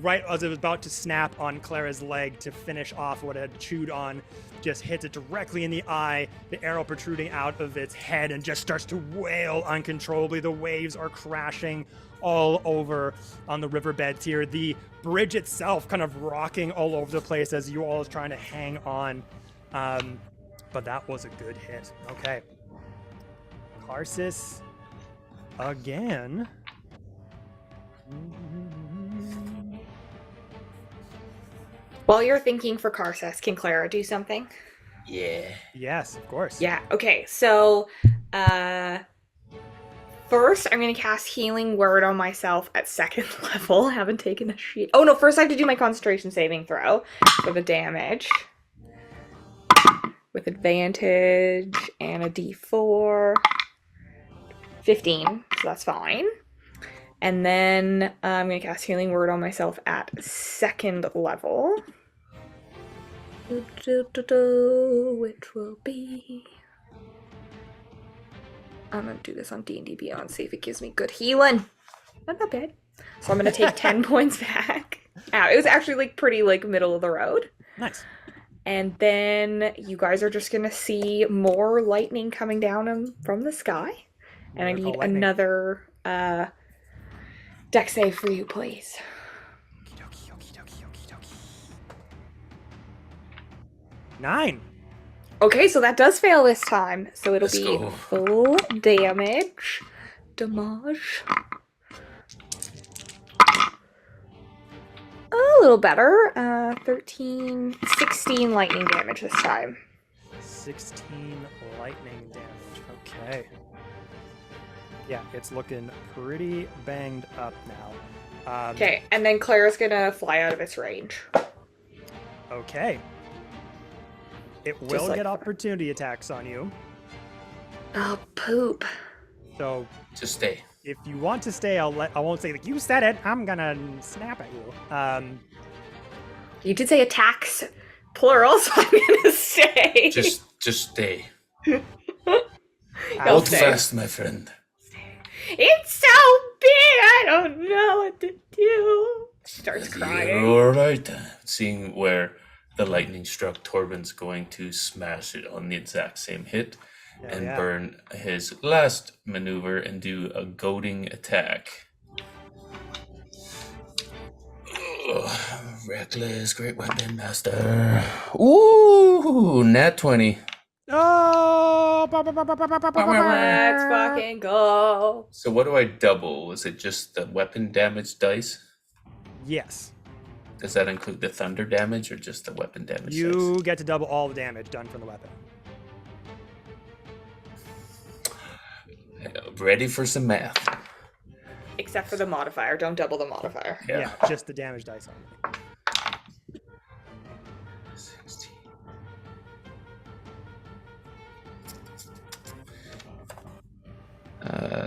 Right as it was about to snap on Clara's leg to finish off what it had chewed on, just hits it directly in the eye, the arrow protruding out of its head and just starts to wail uncontrollably. The waves are crashing all over on the riverbeds here. The bridge itself kind of rocking all over the place as you all is trying to hang on. But that was a good hit. Okay. Karsus again. While you're thinking for Karsus, can Clara do something? Yeah. Yes, of course. Yeah, okay. So, first I'm going to cast Healing Word on myself at 2nd level. I haven't taken a sheet. Oh no, first I have to do my concentration saving throw for the damage. With advantage and a d4. 15. So that's fine. And then I'm going to cast Healing Word on myself at 2nd level. Which will be... I'm going to do this on D&D Beyond, see if it gives me good healing. Not that bad. So I'm going to take 10 points back. It was actually like pretty like middle of the road. Nice. And then you guys are just going to see more lightning coming down from the sky. And I need another deck save for you, please. 9. Okay, so that does fail this time. So it'll Let's be go. full damage. Damage. A little better. 13, 16 lightning damage this time. 16 lightning damage. Okay. Yeah, it's looking pretty banged up now. Okay, and then Clara's gonna fly out of its range. Okay. It will like get that. opportunity attacks on you. Oh, poop. So Just stay. if you want to stay, I won't say like you said it. I'm gonna snap at you. You did say attacks, plural, so I'm gonna say. Just stay. I'll Hold stay. fast, my friend. It's so big, I don't know what to do. She starts crying. You're alright. Seeing where the lightning struck, Torben's going to smash it on the exact same hit and burn his last maneuver and do a goading attack. Ugh, reckless, great weapon master. Ooh, nat 20. Oh! Let's fucking go. So what do I double? Was it just the weapon damage dice? Yes. Does that include the thunder damage or just the weapon damage You dice? get to double all the damage done from the weapon. Ready for some math. Except for the modifier. Don't double the modifier. Yeah, just the damage dice only. 16.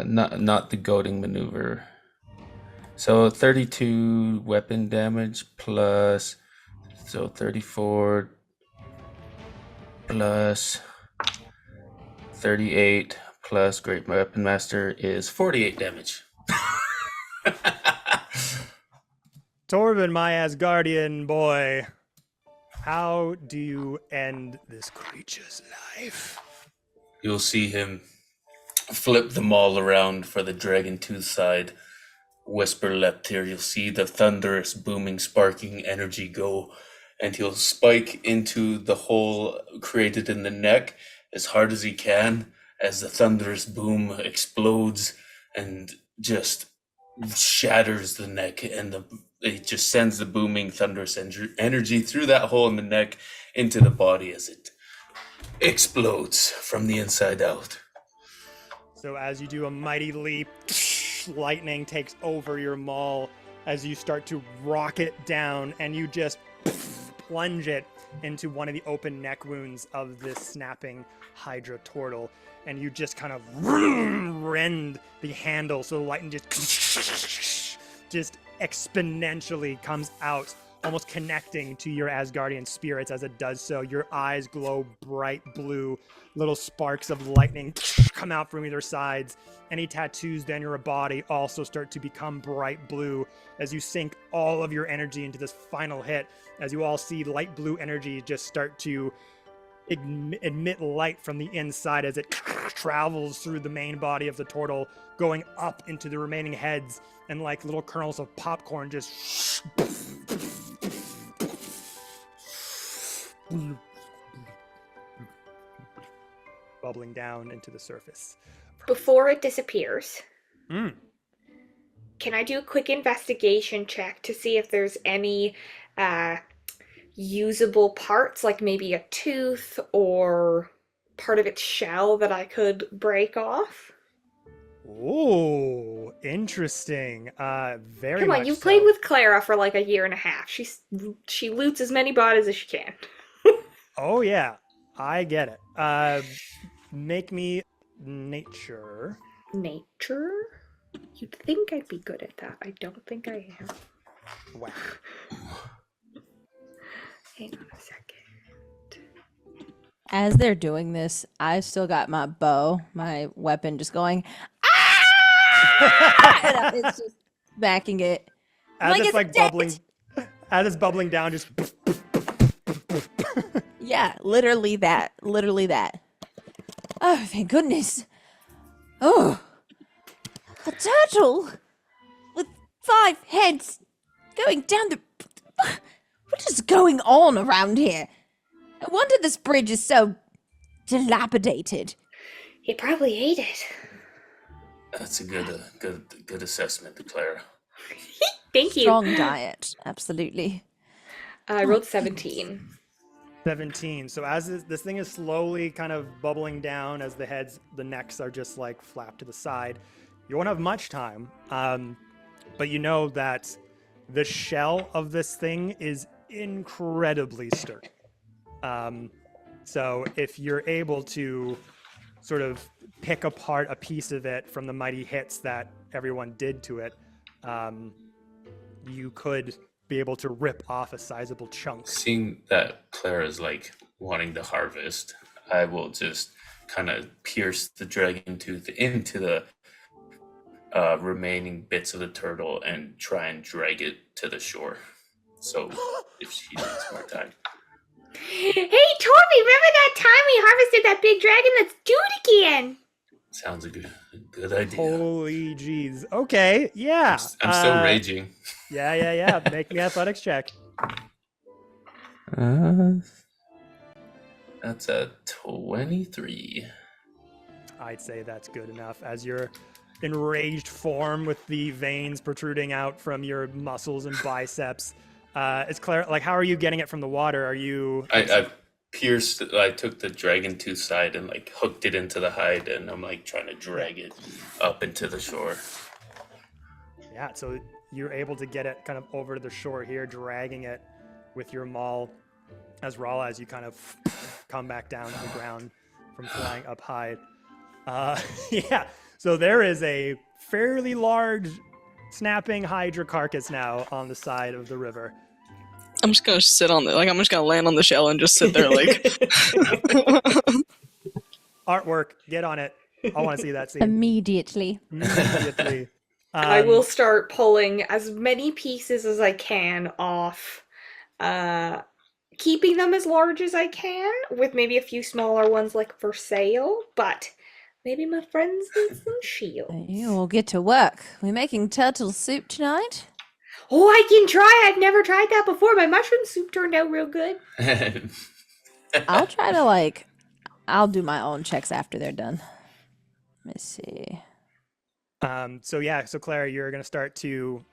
Not the goading maneuver. So 32 weapon damage plus, so 34 plus 38 plus great weapon master is 48 damage. Torben, my Asgardian boy, how do you end this creature's life? You'll see him flip them all around for the dragon tooth side. Whisper Leptir, you'll see the thunderous, booming, sparking energy go, and he'll spike into the hole created in the neck as hard as he can as the thunderous boom explodes and just shatters the neck, and it just sends the booming, thunderous energy through that hole in the neck into the body as it explodes from the inside out. So as you do a mighty leap, lightning takes over your maul as you start to rocket down, and you just plunge it into one of the open neck wounds of this snapping Hydra turtle, and you just kind of rend the handle so the lightning just exponentially comes out, almost connecting to your Asgardian spirits as it does so. Your eyes glow bright blue, little sparks of lightning come out from either sides. Any tattoos on your body also start to become bright blue as you sink all of your energy into this final hit, as you all see light blue energy just start to emit light from the inside as it travels through the main body of the turtle, going up into the remaining heads, and like little kernels of popcorn just bubbling down into the surface. Before it disappears, Mm. can I do a quick investigation check to see if there's any usable parts, like maybe a tooth or part of its shell that I could break off? Oh, interesting. Very Come on, much you've so. played with Clara for like a year and a half. She loots as many bodies as she can. Oh yeah, I get it. Make me nature. Nature? You'd think I'd be good at that. I don't think I am. Wow. Hang on a second. As they're doing this, I still got my bow, my weapon, just going. Ah! And it's just backing it. As Like, it's it's like dead. bubbling, as it's bubbling down, just. Yeah, literally that. Literally that. Oh, thank goodness. Oh, a turtle with 5 heads going down the. What is going on around here? No wonder this bridge is so dilapidated. He probably ate it. That's a good assessment, Clara. Thank you. Strong diet, absolutely. I rolled 17. 17. So as this thing is slowly kind of bubbling down, as the necks are just like flapped to the side, you won't have much time. But you know that the shell of this thing is incredibly sturdy. So if you're able to sort of pick apart a piece of it from the mighty hits that everyone did to it, you could be able to rip off a sizable chunk. Seeing that Clara's like wanting to harvest, I will just kind of pierce the dragon tooth into the remaining bits of the turtle and try and drag it to the shore. So if she needs more time. Hey, Torby, remember that time we harvested that big dragon? Let's do it again. Sounds a good idea. Holy jeez. Okay, yeah. I'm still raging. Yeah. Make me athletics check. That's a 23. I'd say that's good enough. As your enraged form with the veins protruding out from your muscles and biceps. It's clear. Like, how are you getting it from the water? Are you? I took the dragon tooth side and like hooked it into the hide, and I'm like trying to drag it up into the shore. Yeah. So you're able to get it kind of over to the shore here, dragging it with your maul, as raw as you kind of come back down to the ground from flying up high. Yeah. So there is a fairly large snapping hydra carcass now on the side of the river. I'm just gonna sit on I'm just gonna land on the shell and just sit there like. Artwork, get on it. I want to see that scene. Immediately. Immediately. I will start pulling as many pieces as I can off, keeping them as large as I can, with maybe a few smaller ones like for sale, but maybe my friends need some shields. You will get to work. We're making turtle soup tonight. Oh, I can try. I've never tried that before. My mushroom soup turned out real good. I'll try to I'll do my own checks after they're done. Let me see. So Clara, you're gonna start to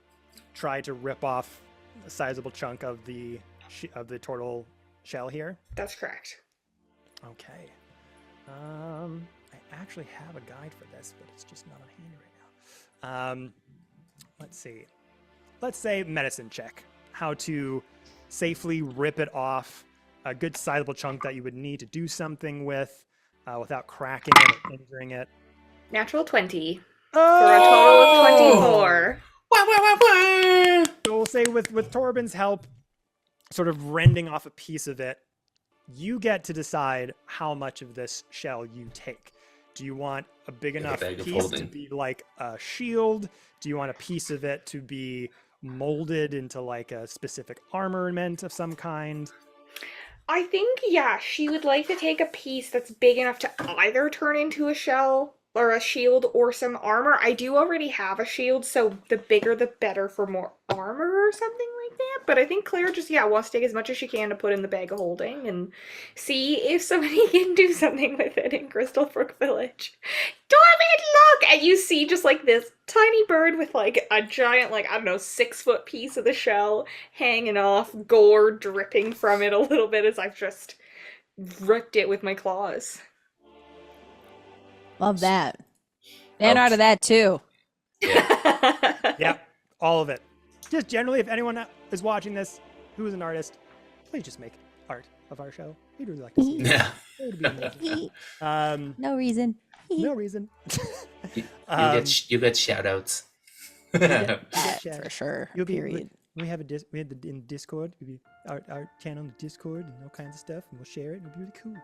try to rip off a sizable chunk of the turtle shell here. That's correct. Okay. I actually have a guide for this, but it's just not on hand right now. Let's see. Let's say medicine check. How to safely rip it off, a good sizable chunk that you would need to do something with without cracking it or injuring it. Natural 20 for a total of 24. So we'll say with Torben's help, sort of rending off a piece of it, you get to decide how much of this shell you take. Do you want a big enough piece to be like a shield? Do you want a piece of it to be molded into like a specific armament of some kind? I think, yeah, she would like to take a piece that's big enough to either turn into a shell or a shield or some armor. I do already have a shield, so the bigger the better for more armor or something like that. But I think Claire just, wants to take as much as she can to put in the bag of holding and see if somebody can do something with it in Crystalbrook Village. Dormant, look! And you see just like this tiny bird with like a giant, 6-foot piece of the shell hanging off, gore dripping from it a little bit as I've just ripped it with my claws. Love that. Fan art of that too. Yep, all of it. Just generally, if anyone is watching this who is an artist, please just make art of our show. We'd really like to see it. Yeah. It would be amazing. No reason. No reason. You get shout outs. That Chat. for sure. You'll be, Period. we have in Discord. We'll be our channel in the Discord and all kinds of stuff, and we'll share it. It'll be really cool.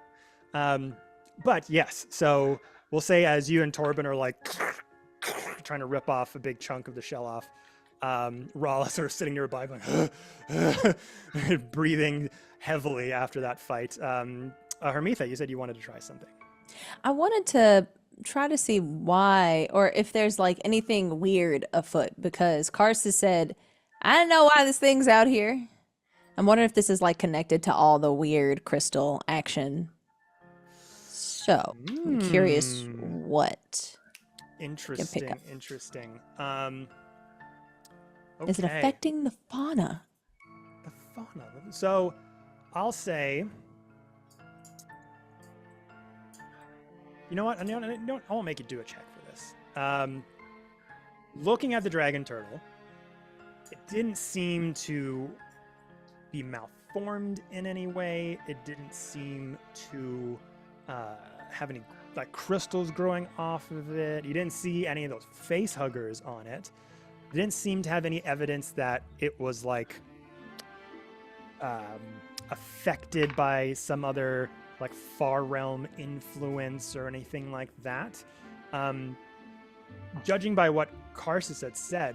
But yes, so we'll say as you and Torben are like trying to rip off a big chunk of the shell off, Rala sort of sitting nearby going breathing heavily after that fight. Hermitha, you said you wanted to try something. I wanted to try to see why, or if there's like anything weird afoot, because Karsus said, I don't know why this thing's out here. I'm wondering if this is like connected to all the weird crystal action. So, I'm curious what. Interesting. up. Interesting. Is it Okay. affecting the fauna? The fauna. So, I'll say. You know what? I won't make you do a check for this. Looking at the dragon turtle, it didn't seem to be malformed in any way. It didn't seem to have any like crystals growing off of it. You didn't see any of those face huggers on it. It didn't seem to have any evidence that it was like affected by some other like far realm influence or anything like that. Judging by what Karsus had said,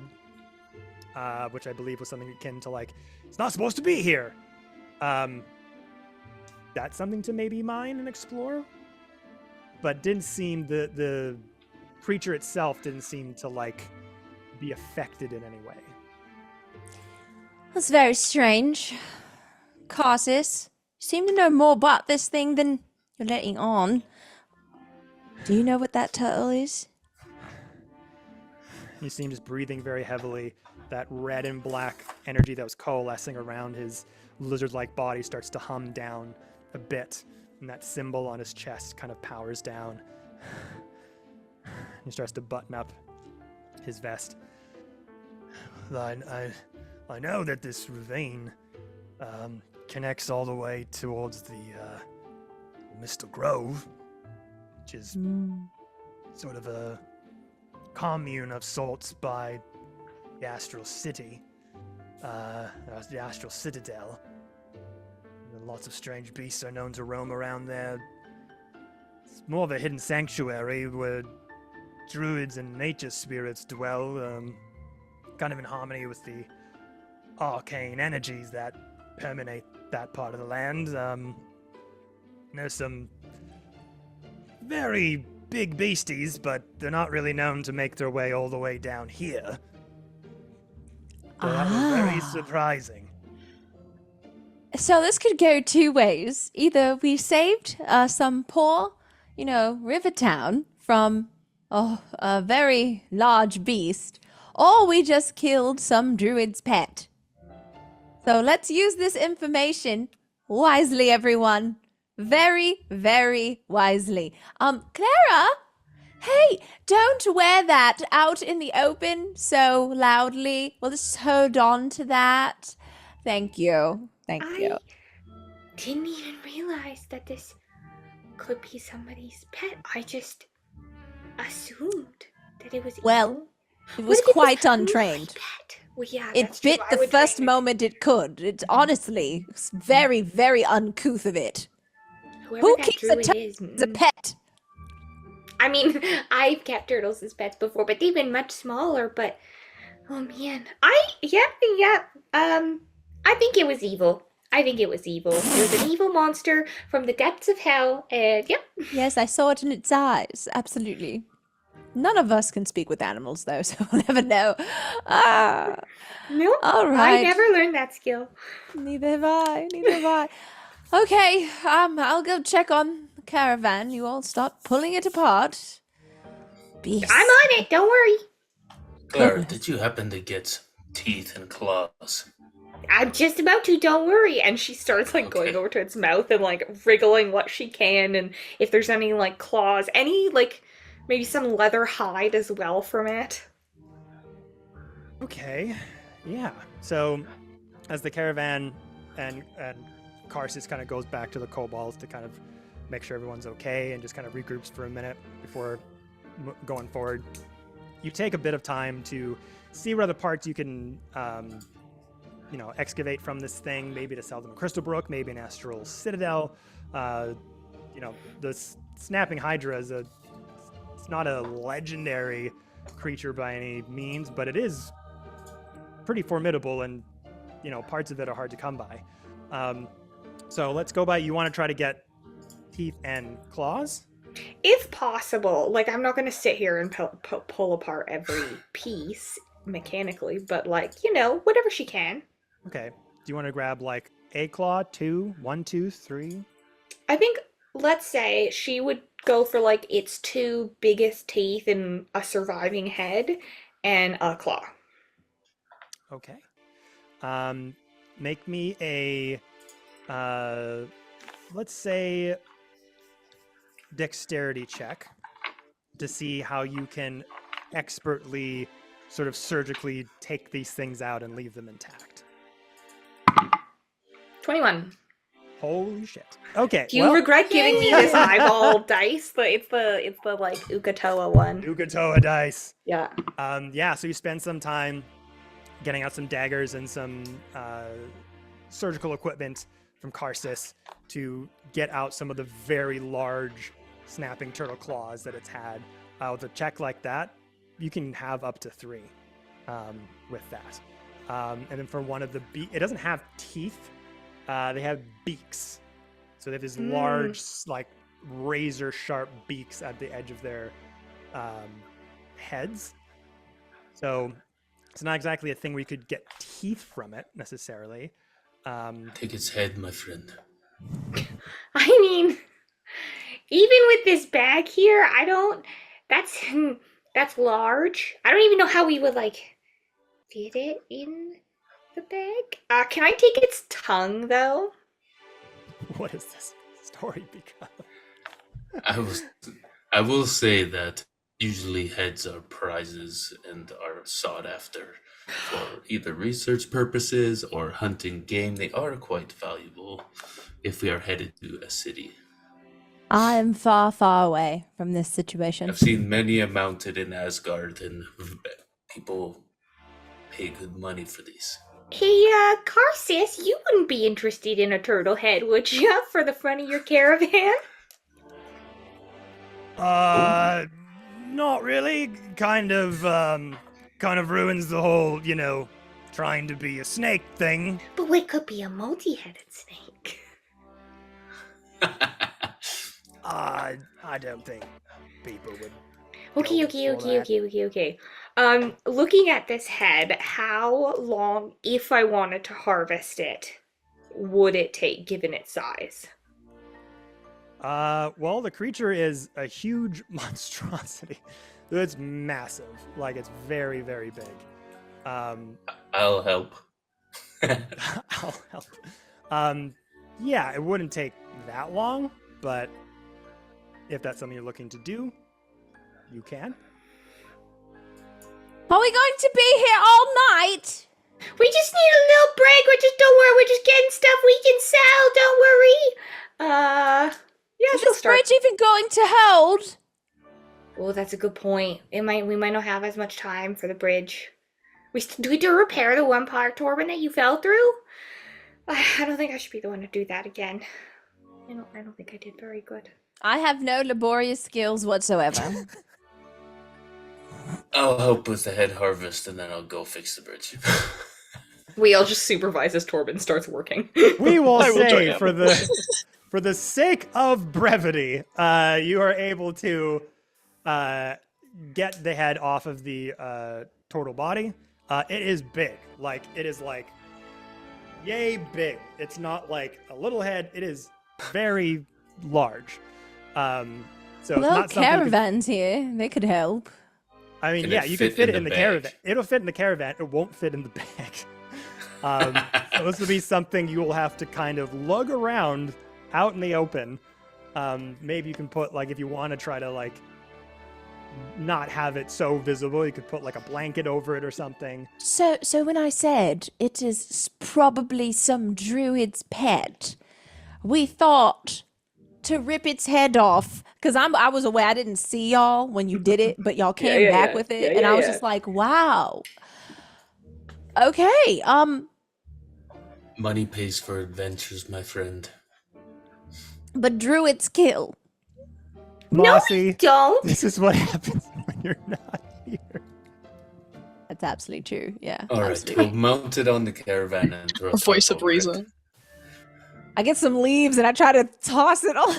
which I believe was something akin to like, it's not supposed to be here. That's something to maybe mine and explore. But didn't seem the creature itself didn't seem to like be affected in any way. That's very strange. Karsus, you seem to know more about this thing than you're letting on. Do you know what that turtle is? You see him just breathing very heavily. That red and black energy that was coalescing around his lizard-like body starts to hum down a bit, and that symbol on his chest kind of powers down. He starts to button up his vest. I know that this ravine connects all the way towards the Mistle Grove, which is sort of a commune of sorts by the Astral City, the Astral Citadel. And lots of strange beasts are known to roam around there. It's more of a hidden sanctuary where druids and nature spirits dwell, kind of in harmony with the arcane energies that permeate that part of the land. There's some very big beasties, but they're not really known to make their way all the way down here. So that was very surprising. So this could go two ways. Either we saved some poor, river town from a very large beast, or we just killed some druid's pet. So let's use this information wisely, everyone. Very, very wisely. Clara, hey, don't wear that out in the open so loudly. We'll just hold on to that. Thank you. Thank you. I didn't even realize that this could be somebody's pet. I just assumed that it was Well, evil. it What was if it quite my untrained. pet? Well, yeah, It that's true. bit I the would first train it. moment it could. It's honestly very, very uncouth of it. Whoever Who that keeps a druid turtle is, as a pet? I mean, I've kept turtles as pets before, but they've been much smaller. But oh man, I think it was evil. It was an evil monster from the depths of hell, and yep. Yes, I saw it in its eyes. Absolutely. None of us can speak with animals, though, so we'll never know. Nope. All right. I never learned that skill. Neither have I. Okay, I'll go check on the caravan. You all start pulling it apart. Beast. I'm on it. Don't worry. Claire, did you happen to get teeth and claws? I'm just about to. Don't worry. And she starts like going Okay. over to its mouth and like wriggling what she can, and if there's any like claws, any like maybe some leather hide as well from it. Okay, yeah. So, as the caravan and Karsus kind of goes back to the kobolds to kind of make sure everyone's okay and just kind of regroups for a minute before going forward. You take a bit of time to see what other parts you can, excavate from this thing, maybe to sell them in Crystal Brook, maybe an Astral Citadel. The Snapping Hydra is it's not a legendary creature by any means, but it is pretty formidable, and, parts of it are hard to come by. So let's go by, you want to try to get teeth and claws? If possible. Like, I'm not going to sit here and pull apart every piece mechanically, but, whatever she can. Okay. Do you want to grab, a claw, 2, 1, 2, 3? I think, let's say, she would go for, its 2 biggest teeth and a surviving head and a claw. Okay. Make me a, let's say, dexterity check to see how you can expertly sort of surgically take these things out and leave them intact. 21. Holy shit. Okay. Do you regret giving me this eyeball dice? It's the Ukatoa one. Ukatoa dice. Yeah. So you spend some time getting out some daggers and some surgical equipment from Karsus to get out some of the very large snapping turtle claws that it's had. With a check like that, you can have up to 3 with that. And then for one of the it doesn't have teeth. They have beaks. So they have these large, razor sharp beaks at the edge of their heads. So it's not exactly a thing where you could get teeth from it necessarily. Take its head, my friend. I mean, even with this bag here, that's large. I don't even know how we would fit it in the bag. Can I take its tongue though? What is this story become? I will say that usually heads are prizes and are sought after for either research purposes or hunting game. They are quite valuable if we are headed to a city. I'm far, far away from this situation. I've seen many mounted in Asgard, and people pay good money for these. Hey, Karsus, you wouldn't be interested in a turtle head, would you, for the front of your caravan? Not really. Kind of ruins the whole, trying to be a snake thing. But we could be a multi-headed snake. I don't think people would. Okay. Looking at this head, how long, if I wanted to harvest it, would it take, given its size? Well, the creature is a huge monstrosity. It's massive. It's very, very big. I'll help. I'll help. Yeah, it wouldn't take that long, but if that's something you're looking to do, you can. Are we going to be here all night? We just need a little break. Don't worry, we're just getting stuff we can sell. Don't worry. Yeah, Is this bridge even going to hold? Oh, that's a good point. We might not have as much time for the bridge. Do we do repair the one part, Torben, that you fell through? I don't think I should be the one to do that again. I don't think I did very good. I have no laborious skills whatsoever. I'll help with the head harvest, and then I'll go fix the bridge. We all just supervise as Torben starts working. We will say, for the sake of brevity, you are able to get the head off of the turtle body. It is big. It is yay big. It's not like a little head. It is very large. So it's not caravans here. They could help. I mean, yeah, you can fit it in the caravan. It'll fit in the caravan. It won't fit in the bag. So this will be something you will have to kind of lug around out in the open. Maybe you can put, if you want to try to, not have it so visible, you could put, a blanket over it or something. So when I said it is probably some druid's pet, we thought to rip its head off because I was away. I didn't see y'all when you did it, but y'all came back with it, and I was just like, wow. Okay. Money pays for adventures, my friend. But druids kill. Mossy, Don't. this is what happens when you're not here. That's absolutely true. Yeah. All right, absolutely. we'll mount it on the caravan and throw A voice of over it. reason. I get some leaves and I try to toss it on. We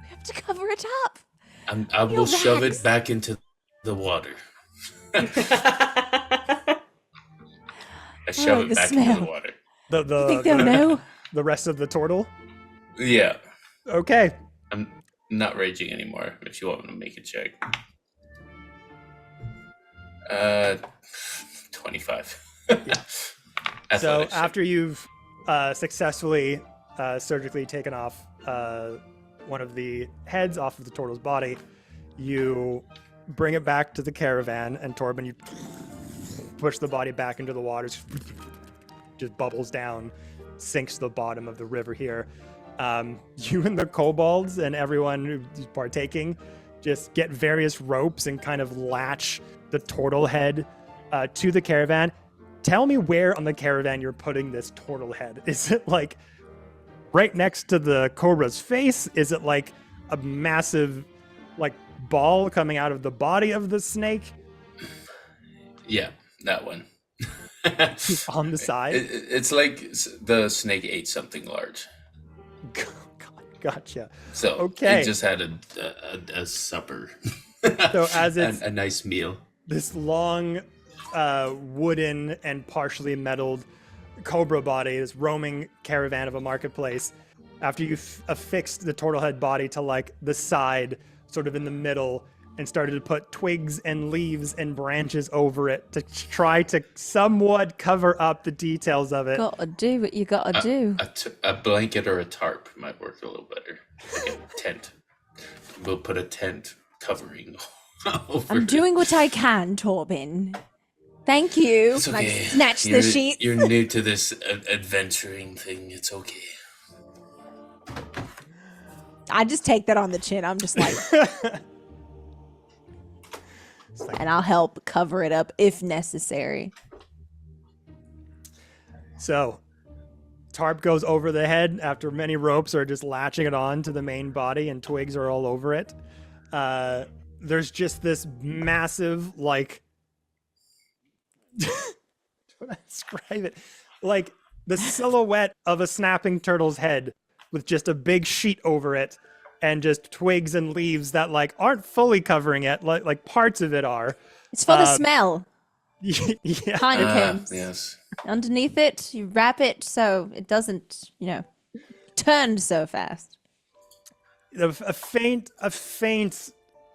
have to cover it up. I will shove rags. it back into the water. I shove like it the back smell. into the water. You think they'll know? The rest of the turtle? Yeah, Okay. I'm not raging anymore. If you want me to make a check. 25. So Athletics check. after you've successfully surgically taken off one of the heads off of the turtle's body, you bring it back to the caravan, and Torben, you push the body back into the water, just bubbles down, sinks to the bottom of the river here. You and the kobolds and everyone who's partaking just get various ropes and kind of latch the turtle head to the caravan. Tell me where on the caravan you're putting this turtle head. Is it like right next to the cobra's face? Is it like a massive like ball coming out of the body of the snake Yeah, that one. on the side? It's like the snake ate something large. Gotcha. So Okay. it just had a supper. So as it's a nice meal. this long wooden and partially metalled cobra body, this roaming caravan of a marketplace, after you affixed the turtle head body to like the side, sort of in the middle, and started to put twigs and leaves and branches over it to try to somewhat cover up the details of it. Gotta do what you gotta do. A blanket or a tarp might work a little better. Like a tent. We'll put a tent covering over I'm it. doing what I can, Torben. Thank you. It's And okay. I snatch You're- the sheet. You're new to this adventuring thing. It's okay. I just take that on the chin. I'm just like, and I'll help cover it up if necessary. So, tarp goes over the head after many ropes are just latching it on to the main body and twigs are all over it. There's just this massive, like, how do I describe it? Like the silhouette of a snapping turtle's head with just a big sheet over it and just twigs and leaves that like aren't fully covering it, like parts of it are. It's for the smell. Yeah. Honeycombs. Yes. Underneath it, you wrap it so it doesn't, turn so fast. A faint,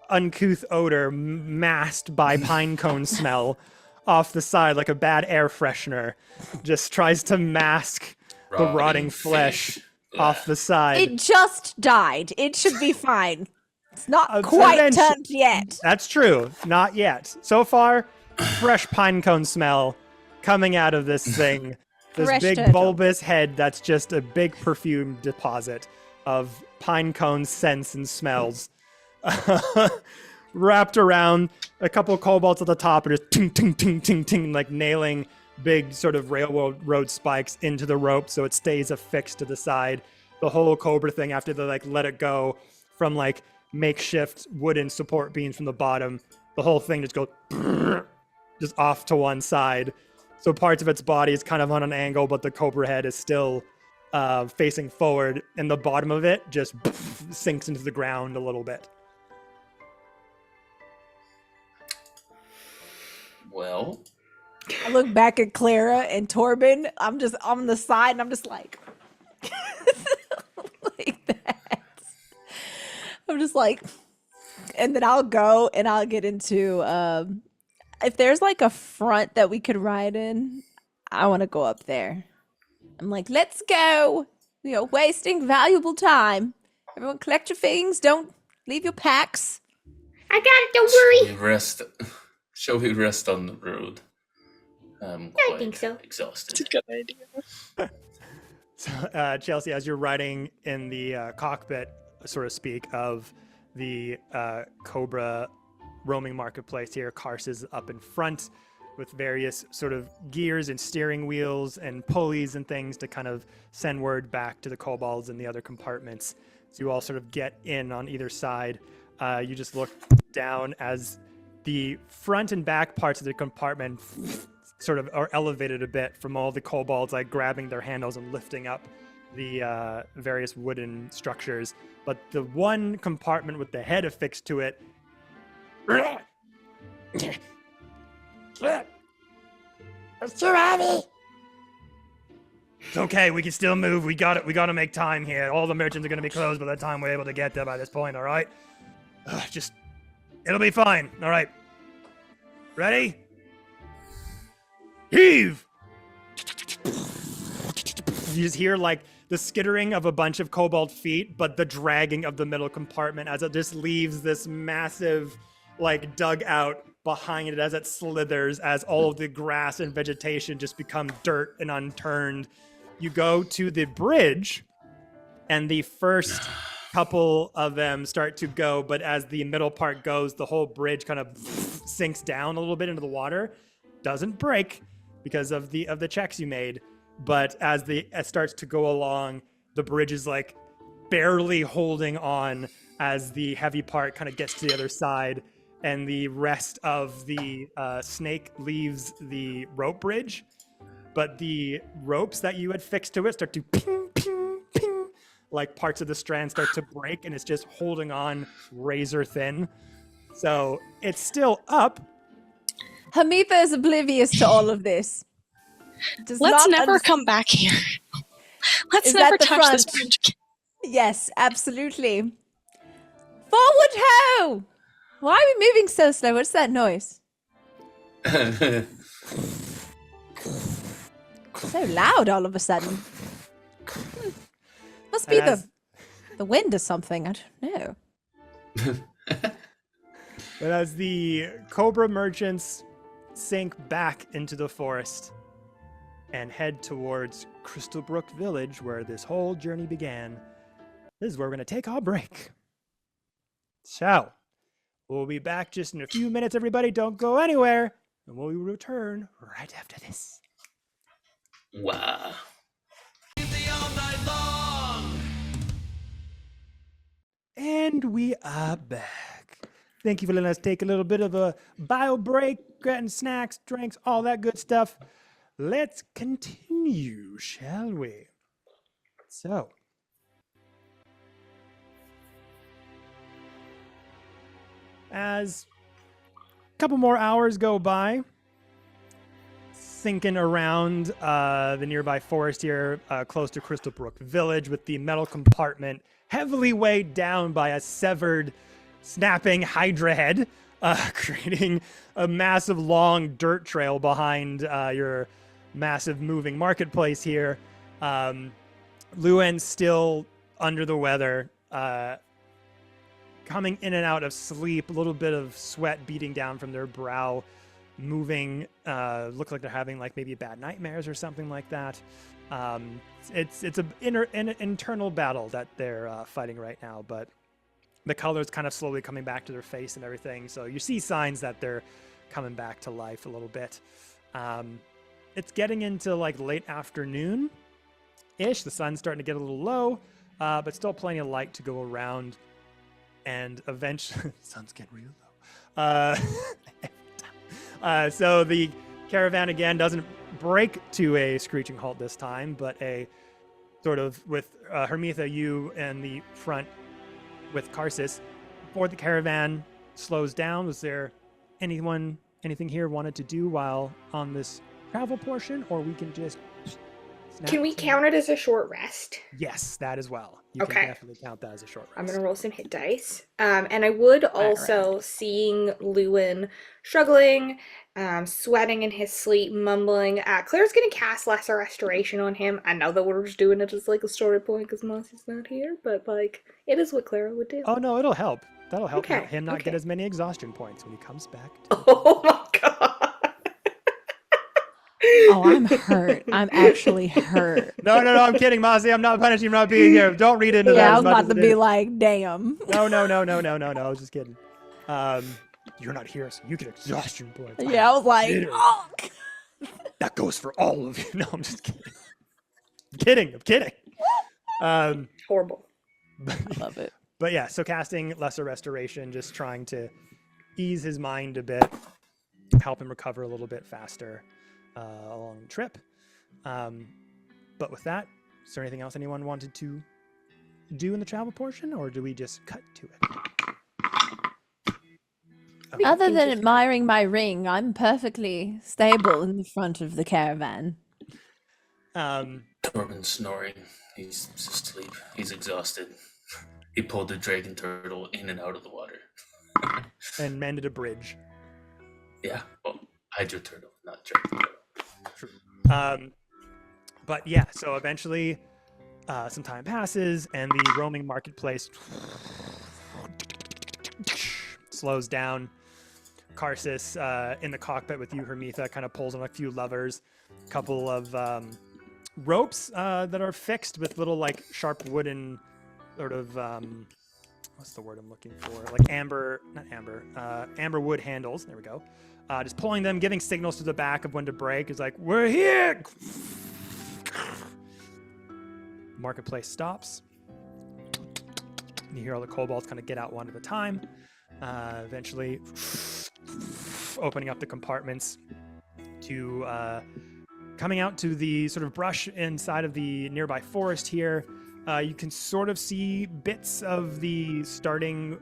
uncouth odor masked by pine cone smell off the side, like a bad air freshener, just tries to mask the rotting flesh off the side. It just died. It should be fine. It's not quite Eventually- turned yet. That's true. Not yet. So far, fresh pine cone smell coming out of this thing. This Fresh big turtle. bulbous head that's just a big perfume deposit of pine cone scents and smells. Wrapped around a couple of kobolds at the top and just ting, ting, ting, ting, ting, like nailing big sort of railroad spikes into the rope so it stays affixed to the side. The whole cobra thing, after they like let it go from like makeshift wooden support beams from the bottom, the whole thing just goes just off to one side. So parts of its body is kind of on an angle, but the cobra head is still facing forward, and the bottom of it just sinks into the ground a little bit. Well, I look back at Clara and Torben. I'm just on the side and I'm just like, like that. I'm just like, and then I'll go and I'll get into, if there's like a front that we could ride in, I want to go up there. I'm like, let's go. Wasting valuable time. Everyone collect your things. Don't leave your packs. I got it, don't worry. Shall we rest on the road? I'm I quite think so. It's a exhausted. good idea. So, Chelsea, as you're riding in the cockpit, so to speak, of the Cobra roaming marketplace here, Kars is up in front with various sort of gears and steering wheels and pulleys and things to kind of send word back to the kobolds in the other compartments. So you all sort of get in on either side. You just look down as the front and back parts of the compartment sort of are elevated a bit from all the kobolds like grabbing their handles and lifting up the various wooden structures. But the one compartment with the head affixed to it It's too heavy. It's okay, we can still move. We got it. We got to make time here. All the merchants are going to be closed by the time we're able to get there by this point, all right? It'll be fine, all right? Ready? Heave! You just hear, like, the skittering of a bunch of kobold feet, but the dragging of the middle compartment as it just leaves this massive, like, dugout behind it as it slithers, as all of the grass and vegetation just become dirt and unturned. You go to the bridge, and the first couple of them start to go, but as the middle part goes, the whole bridge kind of sinks down a little bit into the water. Doesn't break because of the checks you made, but as it starts to go along, the bridge is like barely holding on as the heavy part kind of gets to the other side, and the rest of the snake leaves the rope bridge, but the ropes that you had fixed to it start to ping, ping, ping, like parts of the strand start to break, and it's just holding on razor thin. So it's still up. Hamitha is oblivious to all of this. Let's never come back here. Let's never touch this bridge again. Yes, absolutely. Forward ho! Why are we moving so slow? What's that noise? So loud all of a sudden. Must be the wind or something. I don't know. But as the Cobra merchants sink back into the forest and head towards Crystalbrook Village, where this whole journey began, this is where we're going to take our break. So, we'll be back just in a few minutes, everybody. Don't go anywhere. And we'll return right after this. Wow. And we are back. Thank you for letting us take a little bit of a bio break, getting snacks, drinks, all that good stuff. Let's continue, shall we? So, as a couple more hours go by, sinking around the nearby forest here, close to Crystalbrook Village, with the metal compartment heavily weighed down by a severed, snapping hydra head, creating a massive long dirt trail behind your massive moving marketplace here. Luen's still under the weather, coming in and out of sleep, a little bit of sweat beating down from their brow, moving, look like they're having like maybe bad nightmares or something like that. It's an internal battle that they're fighting right now, but the color's kind of slowly coming back to their face and everything. So you see signs that they're coming back to life a little bit. It's getting into like late afternoon-ish. The sun's starting to get a little low, but still plenty of light to go around. And eventually, the sun's getting real low. So the caravan again doesn't break to a screeching halt this time, but a sort of with Hermitha, you and the front with Karsus. Before the caravan slows down, was there anything here wanted to do while on this travel portion, or we can just Can we count it as a short rest? Yes, that as well. You Okay. can definitely count that as a short rest. I'm gonna roll some hit dice. And I would also, seeing Lewin struggling, sweating in his sleep, mumbling, Claire's gonna cast Lesser Restoration on him. I know that we're just doing it as like a story point because Monty's not here, but like it is what Clara would do. Oh no, it'll help. That'll help Okay, him not get okay. as many exhaustion points when he comes back. Oh my god. Oh, I'm hurt. I'm actually hurt. No, I'm kidding, Mozzie. I'm not punishing you for not being here. Don't read into that. Yeah, I as was much about as to it be is. like, damn. No. I was just kidding. You're not here, so you get exhaustion points. Yeah, I was like, Bitter. oh. That goes for all of you. No, I'm just kidding. I'm kidding. Horrible. I love it. But yeah, so casting Lesser Restoration, just trying to ease his mind a bit, help him recover a little bit faster along the trip. But with that, is there anything else anyone wanted to do in the travel portion, or do we just cut to it? Okay. Other than admiring my ring, I'm perfectly stable in the front of the caravan. Torben's snoring. He's asleep. He's exhausted. He pulled the dragon turtle in and out of the water. And mended a bridge. Yeah. Well, hydro turtle, not dragon turtle. True. But yeah, so eventually some time passes and the roaming marketplace slows down. Karsus in the cockpit with you, Hermitha, kind of pulls on a few levers, a couple of ropes that are fixed with little like sharp wooden sort of what's the word I'm looking for? Like amber wood handles. There we go. Just pulling them, giving signals to the back of when to break. Is like, we're here. Marketplace stops. You hear all the kobolds kind of get out one at a time. Eventually opening up the compartments to coming out to the sort of brush inside of the nearby forest here. You can sort of see bits of the starting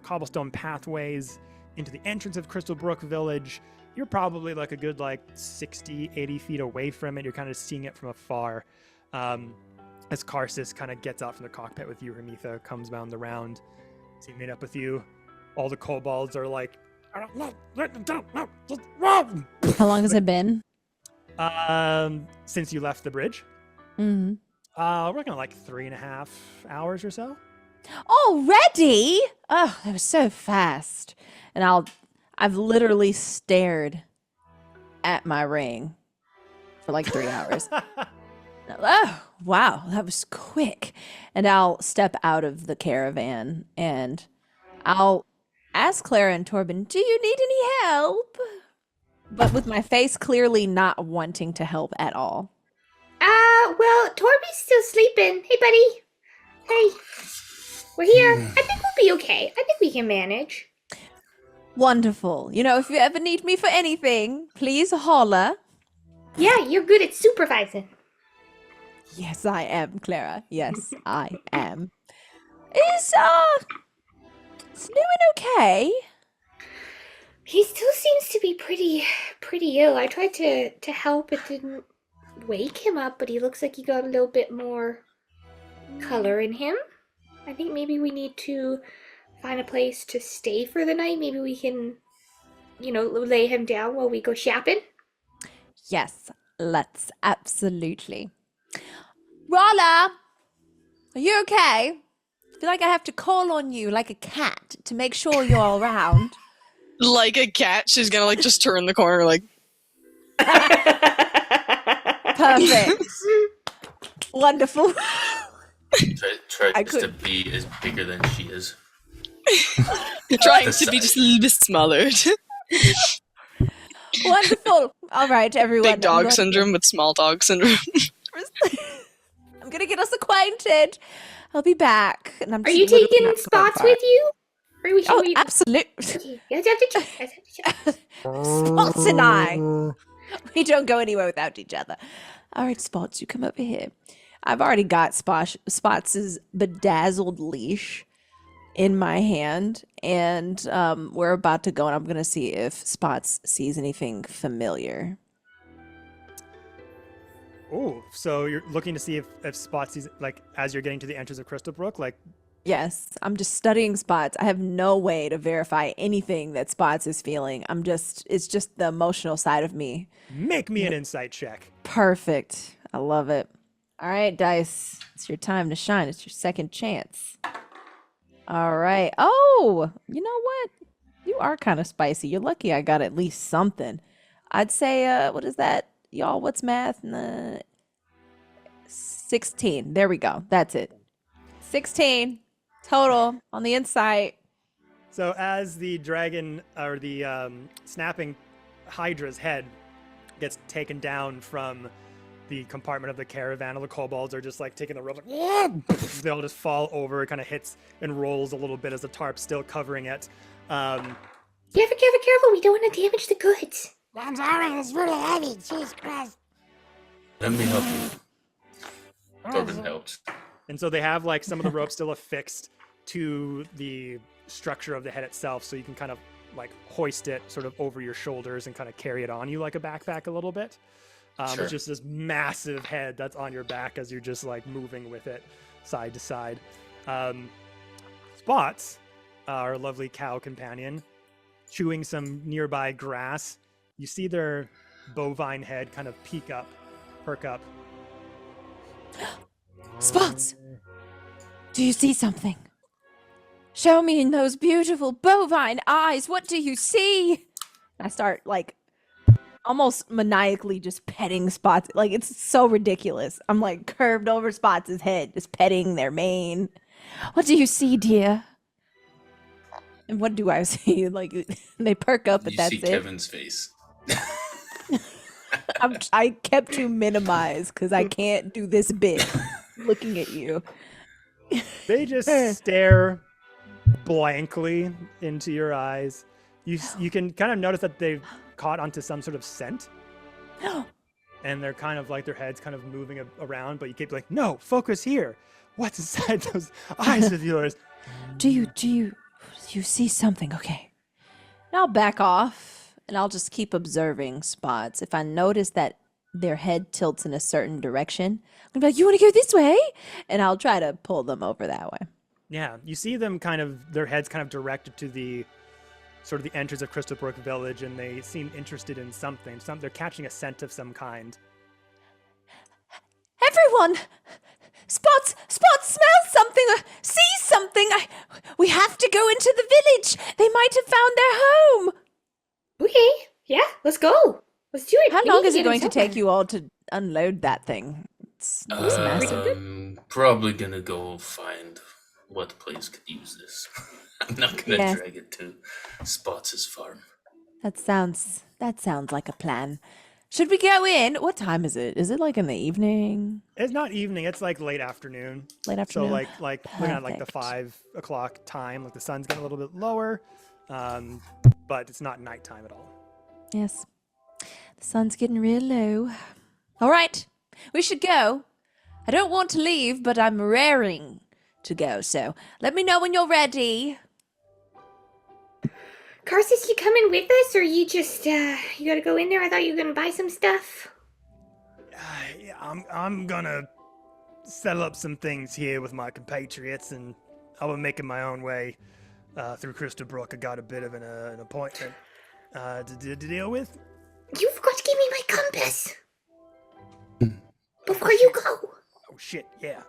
cobblestone pathways into the entrance of Crystal Brook Village. You're probably like a good 60, 80 feet away from it. You're kind of seeing it from afar. As Karsus kind of gets out from the cockpit with you, Hermitha comes down the round. As he made up with you, all the kobolds are like, How long has it been? Since you left the bridge. Mm-hmm. We're looking at 3.5 hours or so. Already? Oh, that was so fast. And I've literally stared at my ring for 3 hours. Oh, wow, that was quick. And I'll step out of the caravan and I'll ask Clara and Torben, do you need any help? But with my face clearly not wanting to help at all. Well, Torby's still sleeping. Hey, buddy. Hey. We're here. I think we'll be okay. I think we can manage. Wonderful. If you ever need me for anything, please holler. Yeah, you're good at supervising. Yes, I am, Clara. Yes, I am. Is Snooin okay? He still seems to be pretty ill. I tried to help. It didn't wake him up, but he looks like he got a little bit more color in him. I think maybe we need to find a place to stay for the night. Maybe we can, lay him down while we go shopping. Yes, let's. Absolutely. Rolla, are you okay? I feel like I have to call on you like a cat to make sure you're all around. Like a cat, she's gonna just turn the corner Perfect. Wonderful. Try just to be as bigger than she is. trying to be just a little bit smaller. Wonderful. All right, everyone. Big dog syndrome with small dog syndrome. I'm gonna get us acquainted. I'll be back. And I'm Are you taking Spots with you? Or we Oh, absolutely. Yes, I have to check. Spots and I. We don't go anywhere without each other. All right, Spots, you come over here. I've already got Spots' bedazzled leash in my hand, and we're about to go, and I'm going to see if Spots sees anything familiar. Oh, so you're looking to see if Spots sees, as you're getting to the entrance of Crystal Brook, Yes, I'm just studying Spots. I have no way to verify anything that Spots is feeling. It's just the emotional side of me. Make me an insight check. Perfect. I love it. All right, Dice. It's your time to shine. It's your second chance. All right. Oh, you know what? You are kind of spicy. You're lucky I got at least something. I'd say, what is that? Y'all, what's math? 16. There we go. That's it. 16 total on the inside. So as the dragon or the snapping Hydra's head gets taken down from the compartment of the caravan, all the kobolds are just like taking the rope, like, they all just fall over. It kind of hits and rolls a little bit as the tarp's still covering it. Careful, we don't want to damage the goods. I'm sorry, it's really heavy. Jesus Christ. Let me help you. Corbin helps. And so they have like some of the rope still affixed to the structure of the head itself, so you can kind of like hoist it sort of over your shoulders and kind of carry it on you like a backpack a little bit. Sure. It's just this massive head that's on your back as you're just like moving with it side to side. Spots, our lovely cow companion, chewing some nearby grass. You see their bovine head kind of perk up. Spots! Do you see something? Show me in those beautiful bovine eyes. What do you see? I start like almost maniacally just petting Spots. Like it's so ridiculous. I'm like curved over Spots' head, just petting their mane. What do you see, dear? And what do I see? Like they perk up, but You that's see it. Kevin's face. I kept you minimized because I can't do this big looking at you. They just stare blankly into your eyes. You can kind of notice that they've caught onto some sort of scent, and they're kind of like their heads kind of moving around. But you keep like, no, focus here. What's inside those eyes of yours? Do you see something? Okay. And I'll back off and I'll just keep observing Spots. If I notice that their head tilts in a certain direction, I'm gonna be like, you want to go this way? And I'll try to pull them over that way. Yeah, you see them kind of, their heads kind of directed to the sort of the entrance of Crystalbrook Village, and they seem interested in something. They're catching a scent of some kind. Everyone! Spots, smell something, see something. We have to go into the village. They might have found their home. Okay, yeah, let's go. Let's do it. How We long need is to it get going to somewhere. take you all to unload that thing? It's massive. Probably gonna go find what place could use this. I'm not gonna Yeah. drag it to Spots' farm. That sounds like a plan. Should we go in? What time is it? Is it like in the evening? It's not evening, it's like late afternoon. Late So afternoon? like looking at like the Perfect. 5 o'clock time, like the sun's getting a little bit lower, but it's not nighttime at all. Yes. The sun's getting real low. All right. We should go. I don't want to leave, but I'm raring to go. So let me know when you're ready. Karsus, you coming with us, or you just you gotta go in there? I thought you were gonna buy some stuff. Yeah, I'm gonna settle up some things here with my compatriots, and I'll be making my own way through Crystalbrook. I got a bit of an appointment to deal with. You forgot to give me my compass before you go. Oh shit, yeah.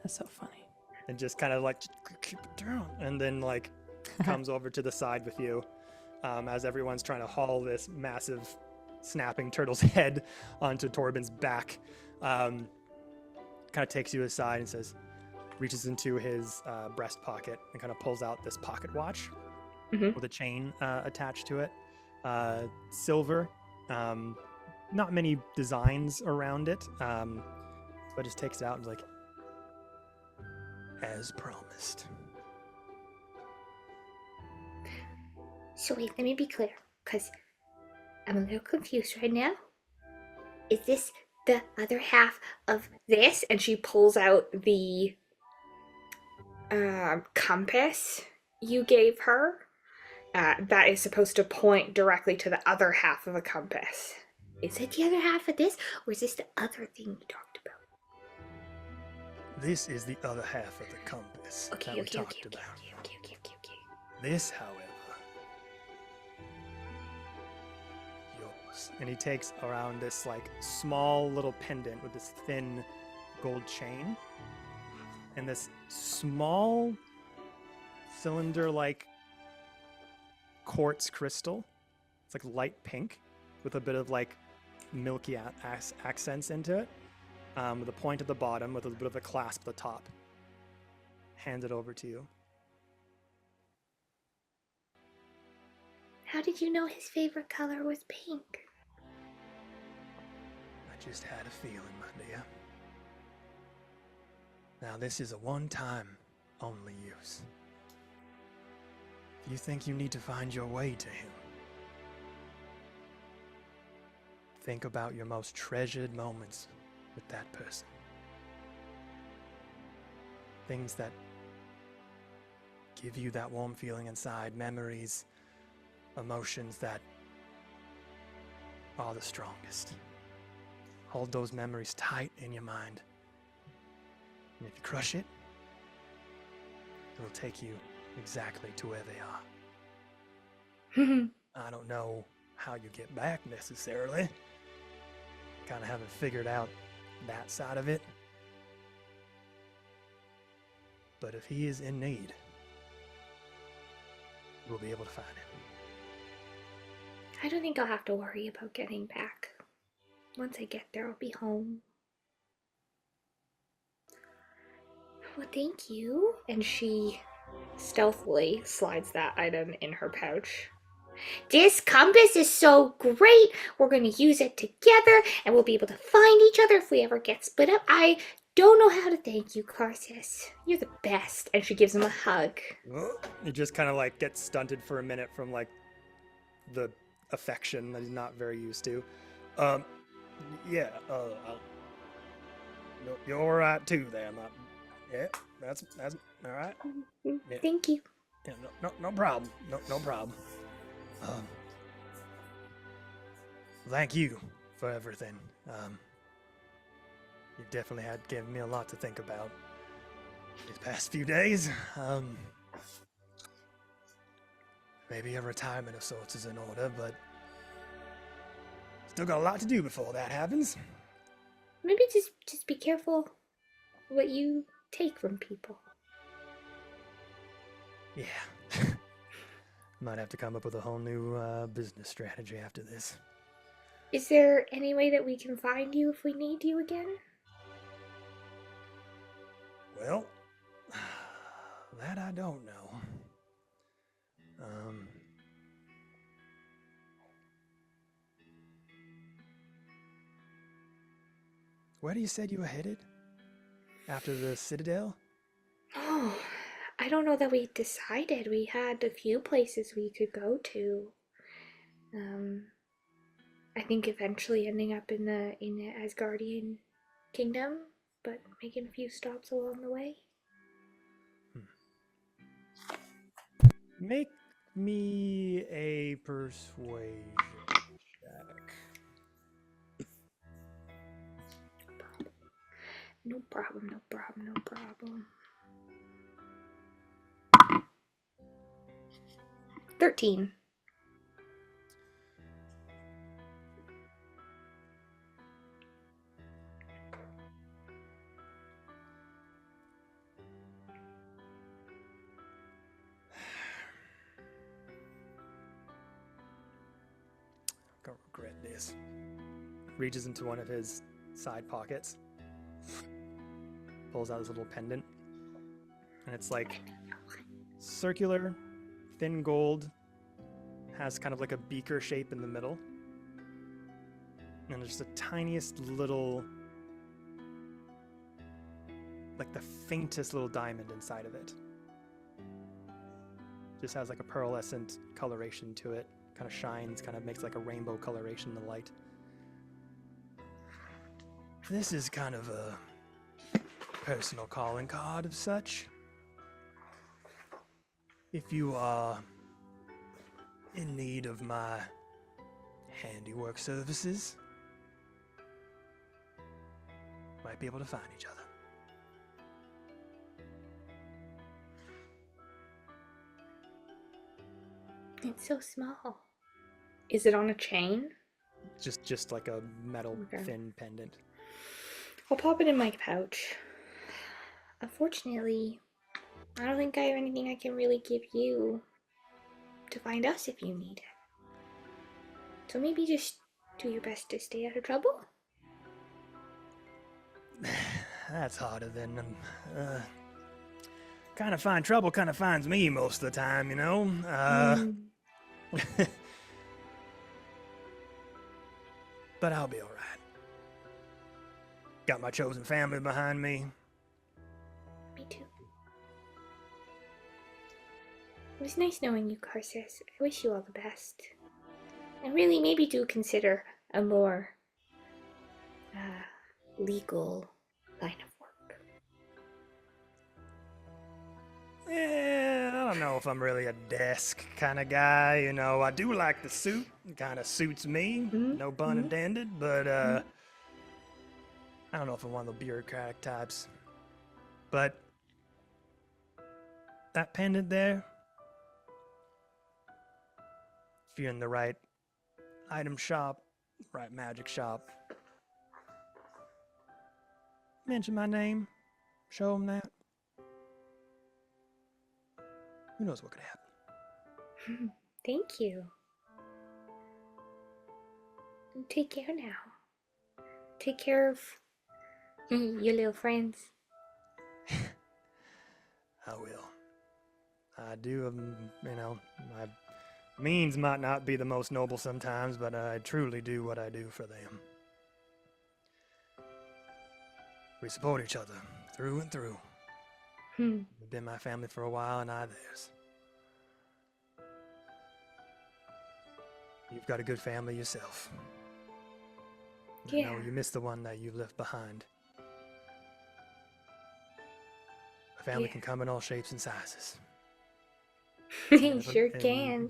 That's so funny. And just kind of like keep it down, and then like comes over to the side with you as everyone's trying to haul this massive snapping turtle's head onto Torben's back. Kind of takes you aside and says, reaches into his breast pocket and kind of pulls out this pocket watch with a chain attached to it. Silver, not many designs around it, but just takes it out and is like, as promised. So wait, let me be clear, because I'm a little confused right now. Is this the other half of this? And she pulls out the compass you gave her. That is supposed to point directly to the other half of a compass. Is it the other half of this, or is this the other thing you talked about? This is the other half of the compass that we talked about. This, however, yours. And he takes around this like small little pendant with this thin gold chain and this small cylinder-like quartz crystal. It's like light pink with a bit of like milky accents into it, with a point at the bottom with a bit of a clasp at the top. Hand it over to you. How did you know his favorite color was pink? I just had a feeling, my dear. Now this is a one-time only use. If you think you need to find your way to him, think about your most treasured moments with that person. Things that give you that warm feeling inside, memories, emotions that are the strongest. Hold those memories tight in your mind. And if you crush it, it'll take you exactly to where they are. I don't know how you get back necessarily. Kind of haven't figured out that side of it. But if he is in need, we'll be able to find him. I don't think I'll have to worry about getting back. Once I get there, I'll be home. Well, thank you. And she stealthily slides that item in her pouch. This compass is so great. We're going to use it together and we'll be able to find each other if we ever get split up. I don't know how to thank you, Carsus. You're the best. And she gives him a hug. He just kind of like gets stunted for a minute from like the affection that he's not very used to. Yeah, you're all right too there. Yeah, that's all right. Yeah. Thank you. Yeah, no problem. No problem. Thank you for everything. You definitely had given me a lot to think about these past few days. Maybe a retirement of sorts is in order, but still got a lot to do before that happens. Maybe just be careful what you take from people. Yeah. Might have to come up with a whole new business strategy after this. Is there any way that we can find you if we need you again? Well, that I don't know. Where do you said you were headed? After the Citadel? Oh, I don't know that we decided. We had a few places we could go to. I think eventually ending up in the Asgardian kingdom, but making a few stops along the way. Make me a persuasion check. No problem. 13. Gonna regret this. Reaches into one of his side pockets, pulls out his little pendant, and it's like circular, thin gold, has kind of like a beaker shape in the middle, and there's just the tiniest little, like the faintest little diamond inside of it. Just has like a pearlescent coloration to it. Kind of shines, kind of makes like a rainbow coloration in the light. This is kind of a personal calling card of such. If you are in need of my handiwork services, might be able to find each other. It's so small. Is it on a chain? Just like a metal Okay. thin pendant. I'll pop it in my pouch. Unfortunately, I don't think I have anything I can really give you to find us if you need it. So maybe just do your best to stay out of trouble. That's harder than kind of find trouble kind of finds me most of the time, you know. But I'll be all right. Got my chosen family behind me. Me too. It was nice knowing you, Karsus. I wish you all the best. And really, maybe do consider a more legal line of work. Yeah, I don't know if I'm really a desk kind of guy, you know. I do like the suit. It kind of suits me, no pun intended, but I don't know if I'm one of the bureaucratic types. But that pendant there, if you're in the right item shop, right magic shop, mention my name, show them that. Who knows what could happen? Thank you. Take care now. Take care of your little friends. I will. I do, you know, my means might not be the most noble sometimes, but I truly do what I do for them. We support each other through and through. You've been my family for a while, and I theirs. You've got a good family yourself. I know you miss the one that you left behind. A family can come in all shapes and sizes. You sure can.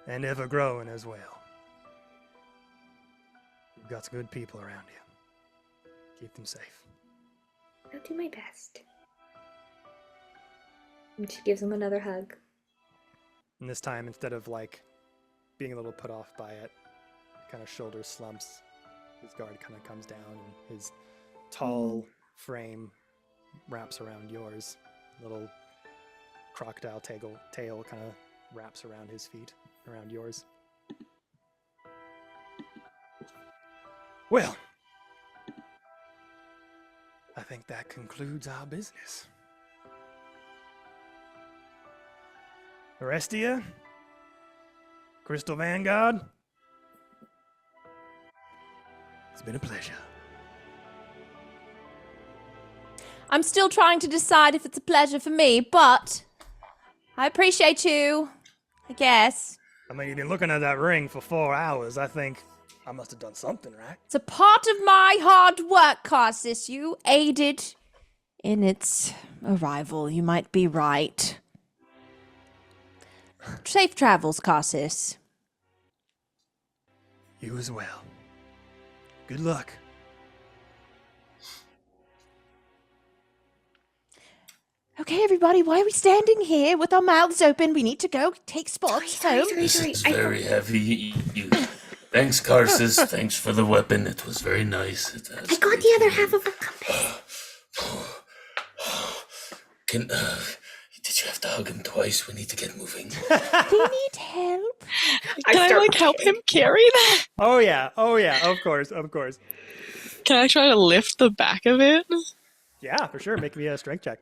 And ever growing as well. You've got some good people around you. Keep them safe. I'll do my best. And she gives him another hug. And this time, instead of like being a little put off by it, kind of shoulder slumps. His guard kind of comes down, and his tall frame wraps around yours. Little crocodile tail kind of wraps around his feet, around yours. Well, I think that concludes our business. The rest of you, Crystal Vanguard, it's been a pleasure. I'm still trying to decide if it's a pleasure for me, but I appreciate you, I guess. I mean, you've been looking at that ring for 4 hours. I think I must have done something, right? It's a part of my hard work, Karsus. You aided in its arrival. You might be right. Safe travels, Karsus. You as well. Good luck. Okay, everybody, why are we standing here with our mouths open? We need to go take spots home. This is very heavy. Thanks, Karsus. Thanks for the weapon. It was very nice. I got the other half of a compass. Did you have to hug him twice? We need to get moving. Do you need help? Can I help him carry that? Oh yeah, of course. Can I try to lift the back of it? Yeah, for sure. Make me a strength check.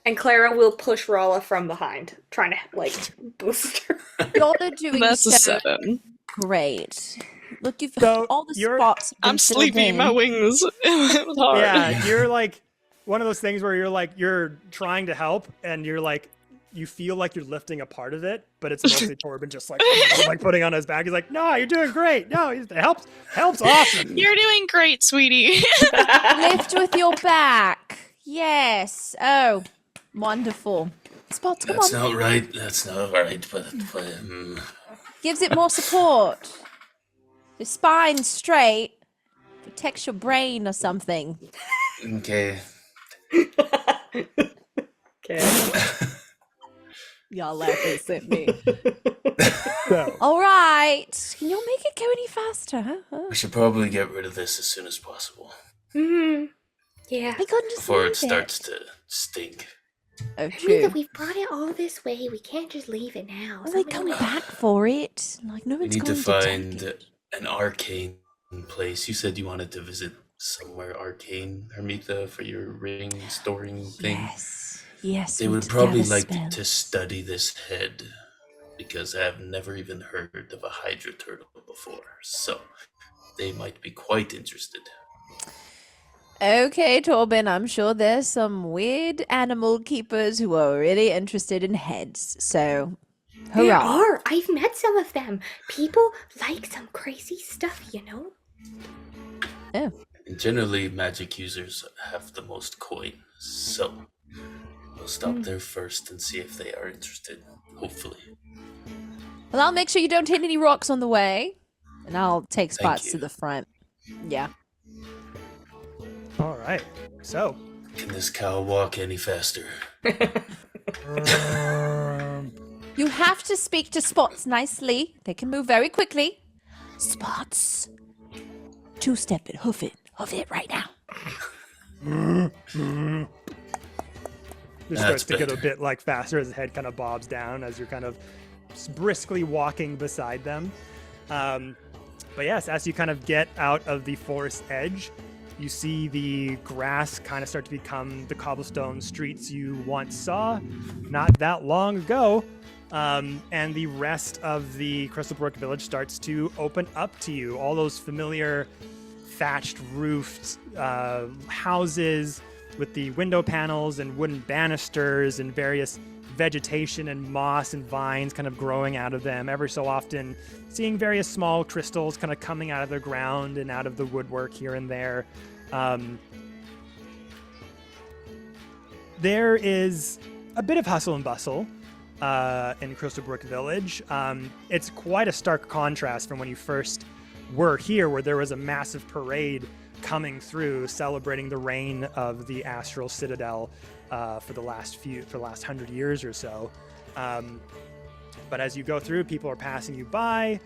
And Clara will push Rolla from behind, trying to, like, boost her. Y'all are doing That's a so 7. great. Look, you've So all the you're- spots. have been I'm filled sleepy. in. My wings. It was hard. Yeah, you're like one of those things where you're trying to help, and you're like, you feel like you're lifting a part of it, but it's mostly Torben just like putting on his back. He's like, no, you're doing great. No, it helps awesome. You're doing great, sweetie. Lift with your back. Yes. Oh, wonderful. Spots, come That's on. not right. That's not right. But Gives it more support. Your spine straight. Protects your brain or something. okay. Okay. Y'all laughing at me. So, All right. Can y'all make it go any faster? Huh? We should probably get rid of this as soon as possible Yeah. We couldn't just before leave it starts to stink. Oh, I mean true. that we've brought it all this way. We can't just leave it now. Well, they Somebody come might- back for it. Like, no We one's need going to to take find it. an arcane place. You said you wanted to visit somewhere arcane, Hermitha, for your ring storing thing. Yes. They we would did probably gather like to spells. study this head because I have never even heard of a Hydra turtle before. So they might be quite interested. Okay, Torben, I'm sure there's some weird animal keepers who are really interested in heads. So, There hurrah. are. I've met some of them. People like some crazy stuff, you know? Oh, And generally, magic users have the most coin. So we'll stop there first and see if they are interested. Hopefully. well, I'll make sure you don't hit any rocks on the way. And I'll take Thank spots to you. the front. Yeah. All right. So, Can this cow walk any faster? You have to speak to Spots nicely. They can move very quickly. Spots. Two-step it, hoof it right now. this That's starts to get a better. bit like faster as the head kind of bobs down as you're kind of briskly walking beside them. But yes, as you kind of get out of the forest edge, you see the grass kind of start to become the cobblestone streets you once saw not that long ago. And the rest of the Crystalbrook village starts to open up to you. All those familiar thatched roofed houses with the window panels and wooden banisters and various vegetation and moss and vines kind of growing out of them. Every so often, seeing various small crystals kind of coming out of the ground and out of the woodwork here and there. There is a bit of hustle and bustle in Crystalbrook Village. It's quite a stark contrast from when you first were here, where there was a massive parade coming through celebrating the reign of the Astral Citadel for the last 100 years or so. But as you go through, people are passing you by.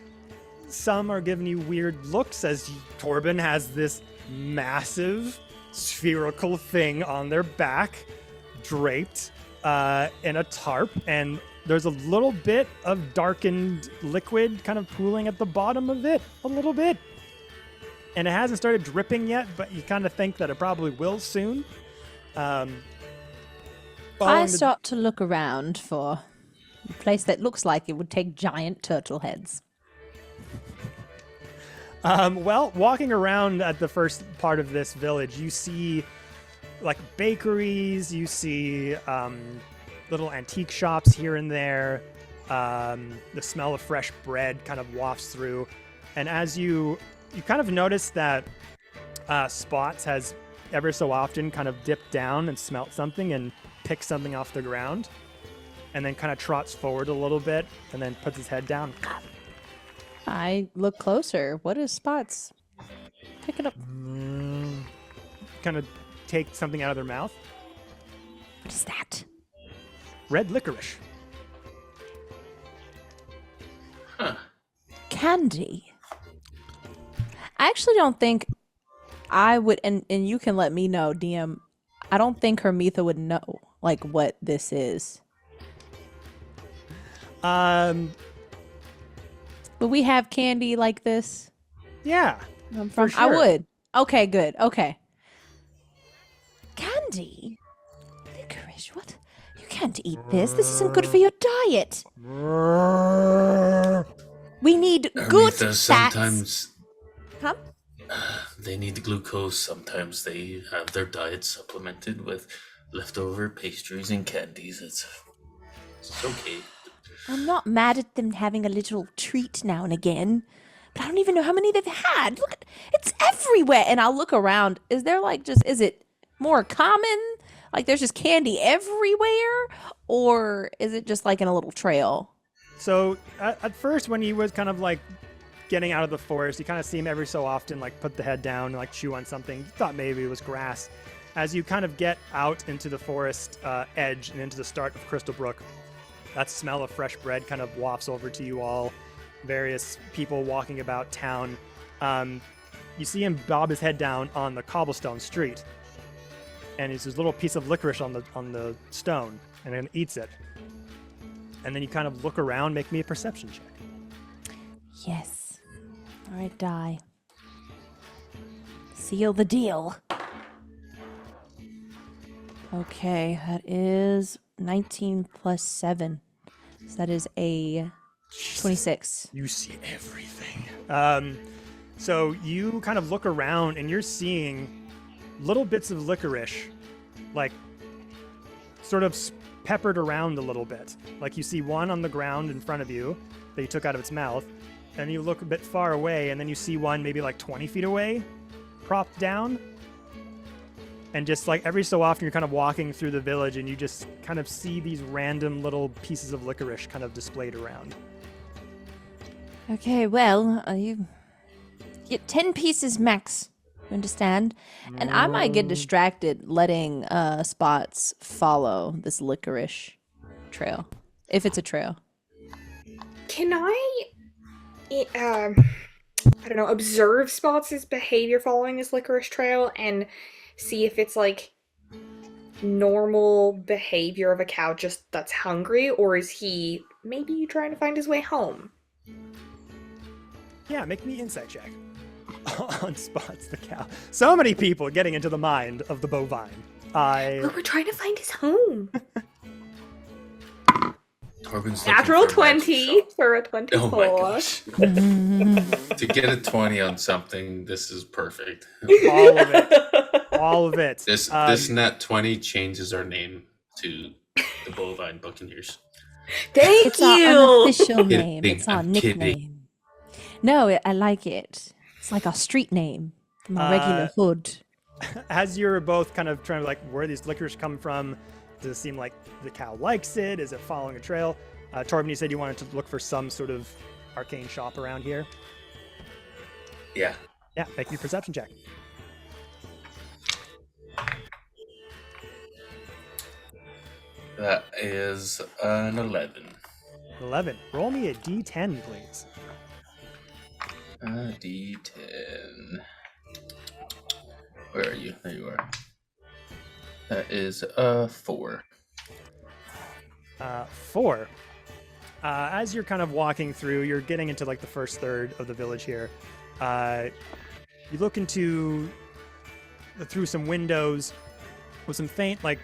Some are giving you weird looks as Torben has this massive spherical thing on their back, draped in a tarp, and there's a little bit of darkened liquid kind of pooling at the bottom of it, a little bit. And it hasn't started dripping yet, but you kind of think that it probably will soon. I Following the- start to look around for a place that looks like it would take giant turtle heads. Well, walking around at the first part of this village, you see like bakeries, you see little antique shops here and there. The smell of fresh bread kind of wafts through. And as you kind of notice that Spots has ever so often kind of dipped down and smelt something and picked something off the ground, and then kind of trots forward a little bit and then puts his head down. I look closer. What is Spots? Pick it up. Kind of take something out of their mouth. What is that? Red licorice. Candy. I actually don't think I would, and you can let me know, DM. I don't think Hermitha would know, like, what this is. Would we have candy like this? Yeah. From I sure. would. Okay, good. Okay. Candy? Licorice? What? You can't eat this. This isn't good for your diet. We need good Hermitha, fats. sometimes Huh? they need glucose. Sometimes they have their diet supplemented with leftover pastries and candies. It's okay. I'm not mad at them having a little treat now and again, but I don't even know how many they've had. Look, it's everywhere. And I'll look around. Is there is it more common? Like there's just candy everywhere? Or is it just like in a little trail? So at first, when he was kind of like getting out of the forest, you kind of see him every so often like put the head down and like chew on something. You thought maybe it was grass. As you kind of get out into the forest edge and into the start of Crystalbrook, that smell of fresh bread kind of wafts over to you all. Various people walking about town. You see him bob his head down on the cobblestone street. and it's this little piece of licorice on the stone, and then eats it. And then you kind of look around, make me a perception check. Yes. All right, die. Seal the deal. Okay, that is 19 plus 7. So that is a 26. You see everything. So you kind of look around, and you're seeing little bits of licorice, like, sort of peppered around a little bit. Like, you see one on the ground in front of you that you took out of its mouth, and you look a bit far away, and then you see one maybe like 20 feet away, propped down. And just like every so often, you're kind of walking through the village, and you just kind of see these random little pieces of licorice kind of displayed around. Okay, well, you get 10 pieces max. You understand? And I might get distracted letting Spots follow this licorice trail, if it's a trail. Can I don't know, observe Spots' behavior following his licorice trail and see if it's like normal behavior of a cow just that's hungry, or is he maybe trying to find his way home? Yeah, make me insight check. On Spots the cow. So many people getting into the mind of the bovine. Look, we're trying to find his home. Corbin's Natural 20 for a 24. Oh my gosh. To get a 20 on something, this is perfect. All of it. All of it. This nat 20 changes our name to the Bovine Buccaneers. Thank It's you. our unofficial name. Kidding, It's our I'm nickname. kidding. No, I like it. It's like our street name from our regular hood. As you're both kind of trying to like, where these licorice come from? Does it seem like the cow likes it? Is it following a trail? Torben, you said you wanted to look for some sort of arcane shop around here. Yeah. Yeah, make me a perception check. That is an 11. 11. Roll me a d10, please. A D10. Where are you? There you are. That is a 4. 4. As you're kind of walking through, you're getting into like the first third of the village here. You look through some windows with some faint like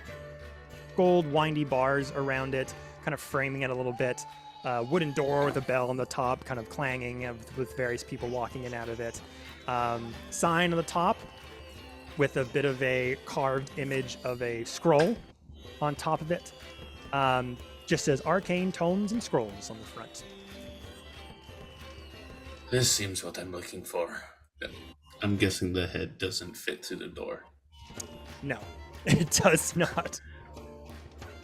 gold windy bars around it, kind of framing it a little bit. Wooden door with a bell on the top, kind of clanging with various people walking in and out of it. Sign on the top with a bit of a carved image of a scroll on top of it. Just says Arcane Tomes and Scrolls on the front. This seems what I'm looking for. I'm guessing the head doesn't fit through the door. No, it does not.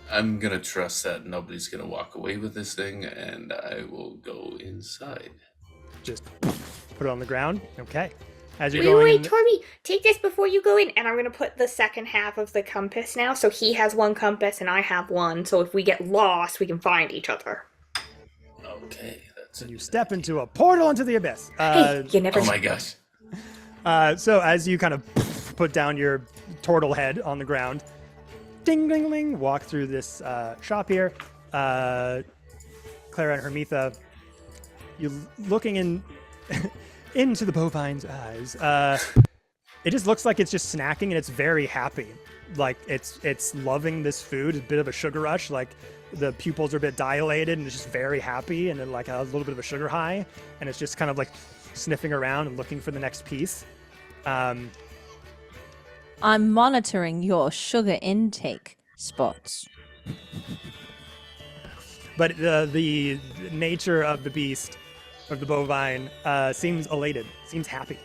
I'm gonna trust that nobody's gonna walk away with this thing, and I will go inside. Just put it on the ground. Okay. As you're Wait, going wait, in, Torby, take this before you go in, and I'm gonna put the second half of the compass now, so he has one compass and I have one, so if we get lost, we can find each other. Okay, that's it. you step into a portal into the abyss. Hey, you never Oh my gosh. So as you kind of put down your turtle head on the ground, ding, ding, ding, walk through this shop here. Clara and Hermitha, you looking in into the bovine's eyes. It just looks like it's just snacking and it's very happy. Like it's loving this food. It's a bit of a sugar rush. Like the pupils are a bit dilated and it's just very happy and then like a little bit of a sugar high. And it's just kind of like sniffing around and looking for the next piece. I'm monitoring your sugar intake, Spots. But the nature of the beast, of the bovine, seems elated, seems happy.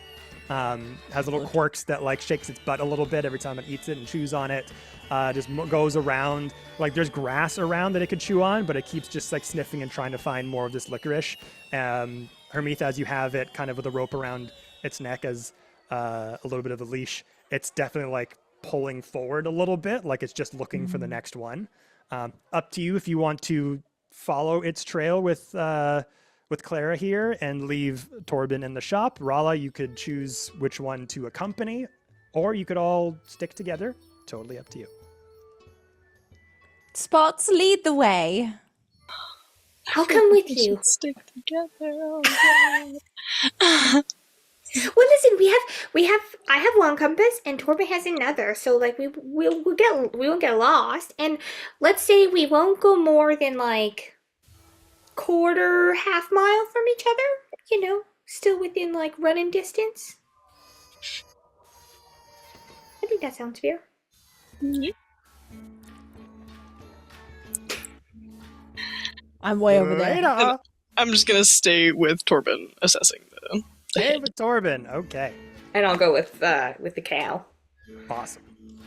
Has little quirks that like shakes its butt a little bit every time it eats it and chews on it. Just goes around, like there's grass around that it could chew on, but it keeps just like sniffing and trying to find more of this licorice. Hermitha, as you have it kind of with a rope around its neck as a little bit of a leash, it's definitely like pulling forward a little bit, like it's just looking for the next one. Up to you if you want to follow its trail with Clara here and leave Torben in the shop. Rala, you could choose which one to accompany, or you could all stick together totally up to you. Spots, lead the way. I'll come with We you. should stick together. Oh, God. Well, listen, I have one compass and Torben has another, so like we won't get lost. And let's say we won't go more than like quarter half mile from each other. You know, still within like running distance. I think that sounds fair. I'm way over there. Later. I'm just gonna stay with Torben assessing the Stay head. with Torben. Okay. And I'll go with the cow. Awesome.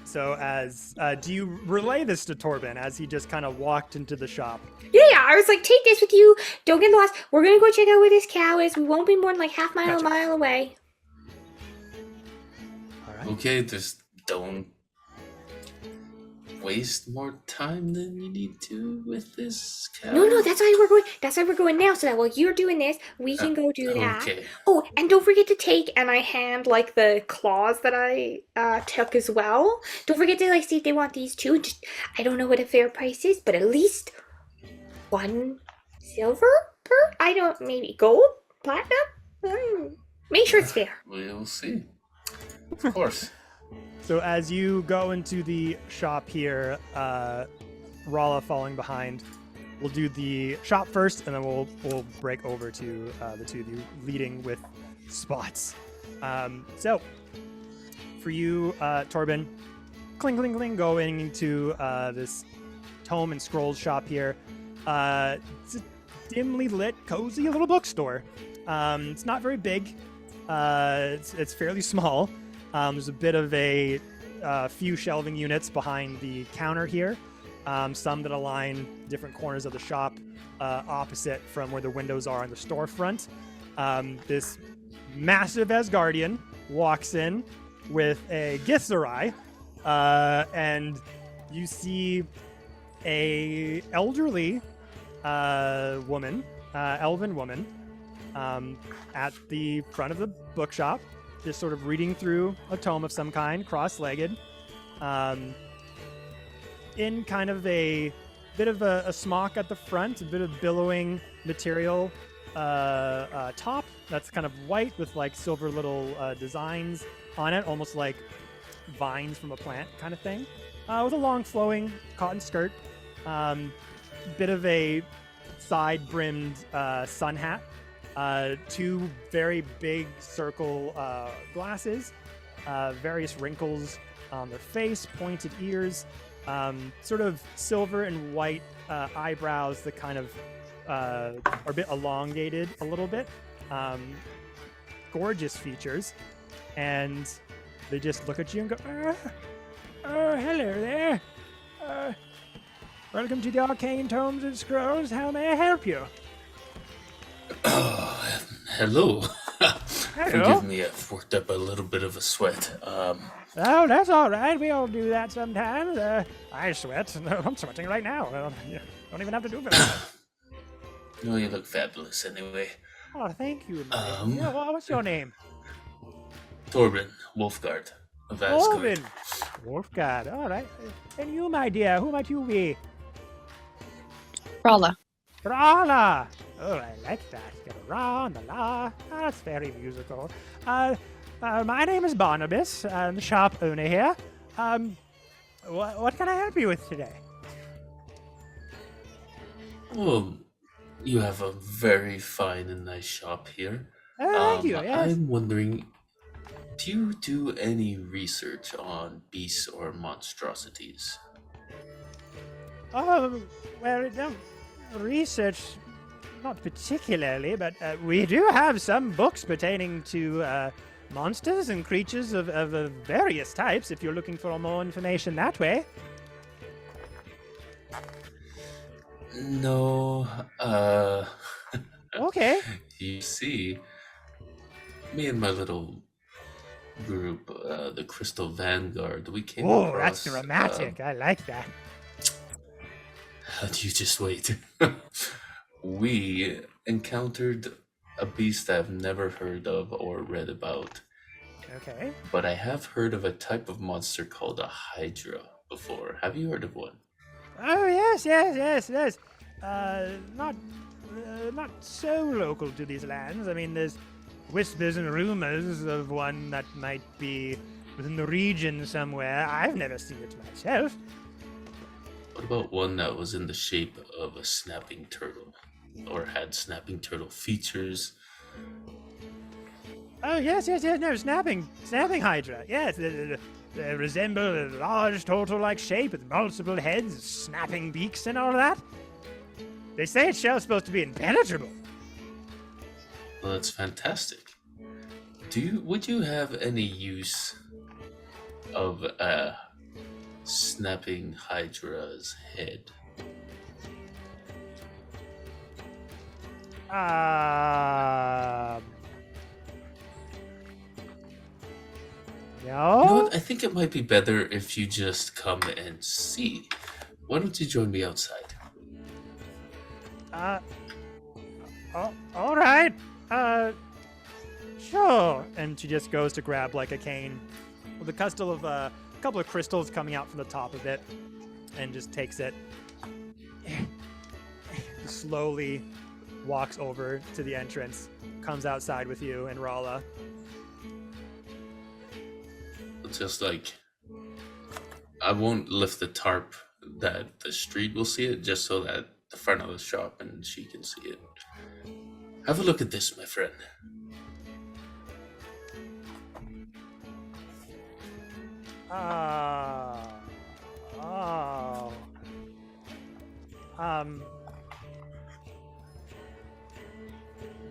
So as do you relay this to Torben as he just kind of walked into the shop? Yeah, I was like, take this with you. Don't get lost. We're gonna go check out where this cow is. We won't be more than like half mile, Gotcha. a mile away. All right. Okay, just don't waste more time than you need to with this cow. No, that's why we're going. That's why we're going now. So that while you're doing this, we can go do that. Okay. Oh, and don't forget to take. And I hand like the claws that I took as well. Don't forget to like see if they want these too. Just I don't know what a fair price is, but at least 1 silver per. I don't maybe gold, platinum. Make sure it's fair. We'll see. Of course. So as you go into the shop here, Rala falling behind, we'll do the shop first, and then we'll break over to the two of you leading with spots. So for you, Torben, cling, cling, cling, going into this tome and scrolls shop here. It's a dimly lit, cozy little bookstore. It's not very big. It's fairly small. There's a bit of a few shelving units behind the counter here, some that align different corners of the shop opposite from where the windows are on the storefront. This massive Asgardian walks in with a Githzerai, and you see a elderly woman, elven woman, at the front of the bookshop, just sort of reading through a tome of some kind, cross-legged, in kind of a bit of a smock at the front, a bit of billowing material top that's kind of white with like silver little designs on it, almost like vines from a plant kind of thing, with a long flowing cotton skirt, bit of a side-brimmed sun hat, two very big circle glasses, various wrinkles on their face, pointed ears, sort of silver and white eyebrows that kind of are a bit elongated a little bit. Gorgeous features. And they just look at you and go, oh, hello there. Welcome to the Arcane Tomes and Scrolls. How may I help you? Hello. Hello. Forgive me, I've worked up a little bit of a sweat. Oh, that's all right. We all do that sometimes. I sweat. I'm sweating right now. You don't even have to do it. No, you look fabulous anyway. Oh, thank you. Yeah, what's your name? Torben, Wolfguard of Asgard. Torben. Wolfguard. All right. And you, my dear, who might you be? Rala. Rala. Oh, I like that. Get a ra and a la. That's very musical. My name is Barnabas. I'm the shop owner here. What can I help you with today? Oh, you have a very fine and nice shop here. Thank you. Yes. I'm wondering, do you do any research on beasts or monstrosities? Well, research, not particularly, but we do have some books pertaining to monsters and creatures of various types, if you're looking for more information that way. No, Okay. You see, me and my little group, the Crystal Vanguard, we came Oh, across... that's dramatic. I like that. You just wait. We encountered a beast I've never heard of or read about, Okay. but I have heard of a type of monster called a Hydra before. Have you heard of one? Oh yes. Not so local to these lands. I mean, there's whispers and rumors of one that might be within the region somewhere. I've never seen it myself. What about one that was in the shape of a snapping turtle? Or had snapping turtle features? Oh yes. No, snapping hydra. Yes, they resemble a large turtle-like shape with multiple heads, snapping beaks, and all that. They say its shell's supposed to be impenetrable. Well, that's fantastic. Would you have any use of a snapping Hydra's head? No. You know what? I think it might be better if you just come and see. Why don't you join me outside? All right. Sure. And she just goes to grab like a cane with a couple of crystals coming out from the top of it, and just takes it. Slowly walks over to the entrance, comes outside with you and Rala. It's just like, I won't lift the tarp that the street will see it, just so that the front of the shop and she can see it. Have a look at this, my friend.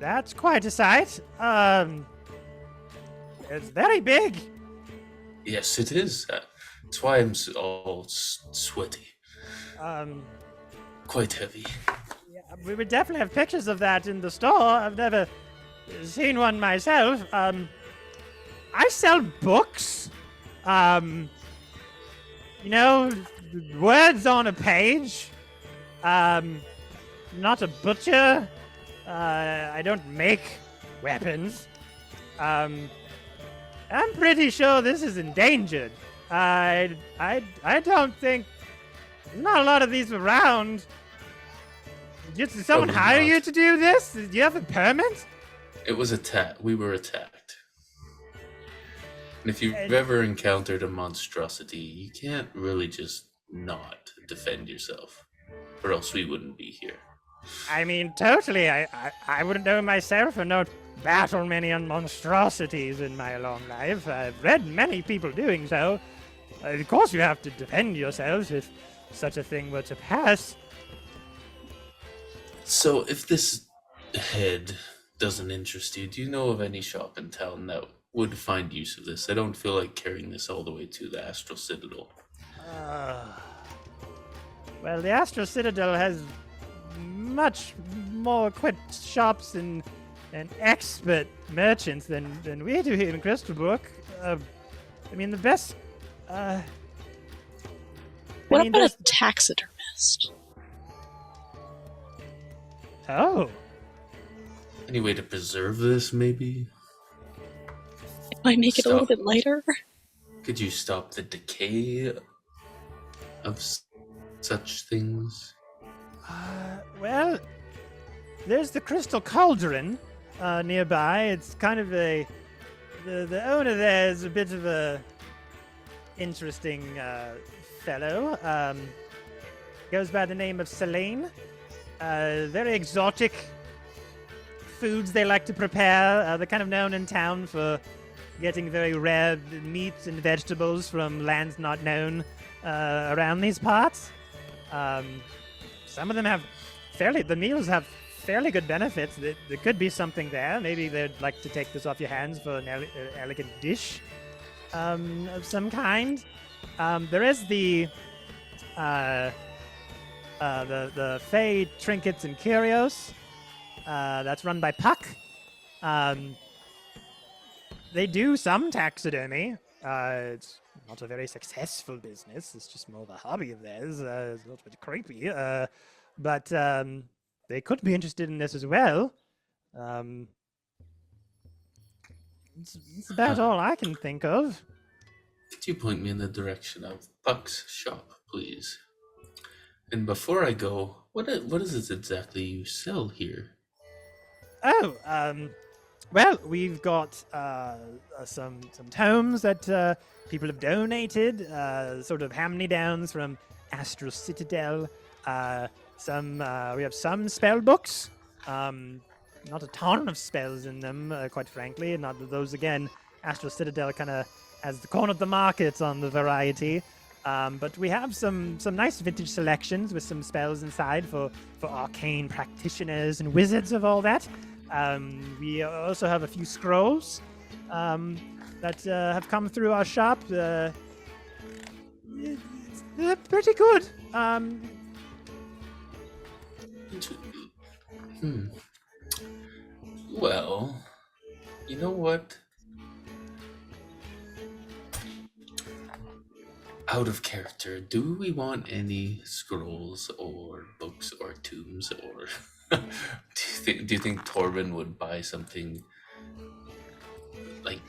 That's quite a sight. It's very big. Yes, it is. That's why I'm all sweaty. Quite heavy. Yeah, we would definitely have pictures of that in the store. I've never seen one myself. I sell books. Words on a page. Not a butcher. I don't make weapons. I'm pretty sure this is endangered. I don't think there's not a lot of these around. Did someone Probably hire not. you to do this? Do you have a permit? It was attacked. We were attacked. And if you've ever encountered a monstrosity, you can't really just not defend yourself, or else we wouldn't be here. I mean, totally. I wouldn't know myself and not battle many monstrosities in my long life. I've read many people doing so. Of course, you have to defend yourselves if such a thing were to pass. So, if this head doesn't interest you, do you know of any shop in town that would find use of this? I don't feel like carrying this all the way to the Astral Citadel. Well, the Astral Citadel has much more equipped shops and expert merchants than we do here in Crystalbrook. I mean, the best. What about a taxidermist? Oh. Any way to preserve this, maybe? It might make it a little bit lighter. Could you stop the decay of such things? Well, there's the Crystal Cauldron nearby. It's kind of the owner there is a bit of a interesting fellow. Goes by the name of Selene. Very exotic foods they like to prepare. They're kind of known in town for getting very rare meats and vegetables from lands not known around these parts. Some of them have the meals have fairly good benefits. There could be something there. Maybe they'd like to take this off your hands for an elegant dish of some kind. There is the Fey Trinkets and Curios. That's run by Puck. They do some taxidermy. It's not a very successful business. It's just more of a hobby of theirs. It's a little bit creepy. But they could be interested in this as well. It's about all I can think of. Could you point me in the direction of Puck's shop, please? And before I go, what is it exactly you sell here? Oh, well, we've got some tomes that people have donated, sort of hand-me-downs from Astral Citadel. We have some spell books. Not a ton of spells in them, quite frankly. Not that those again. Astral Citadel kind of has the corner of the market on the variety. But we have some nice vintage selections with some spells inside for arcane practitioners and wizards of all that. We also have a few scrolls that have come through our shop. They're pretty good. Well, you know what? Out of character, do we want any scrolls or books or tombs, or do you think Torben would buy something like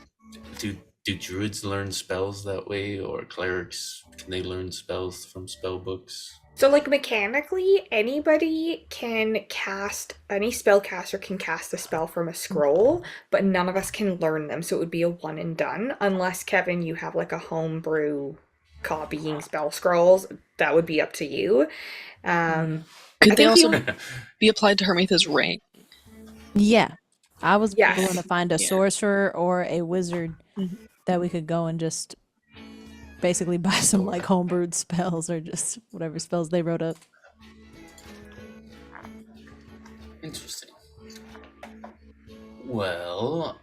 do druids learn spells that way, or clerics, can they learn spells from spell books? So, like, mechanically, any spellcaster can cast a spell from a scroll, but none of us can learn them, so it would be a one and done. Unless, Kevin, you have, like, a homebrew copying spell scrolls, that would be up to you. Could they also be applied to Hermitha's ring? Yeah. I was Yes. going to find a sorcerer or a wizard that we could go and just basically buy some like homebrewed spells or just whatever spells they wrote up. Interesting. Well,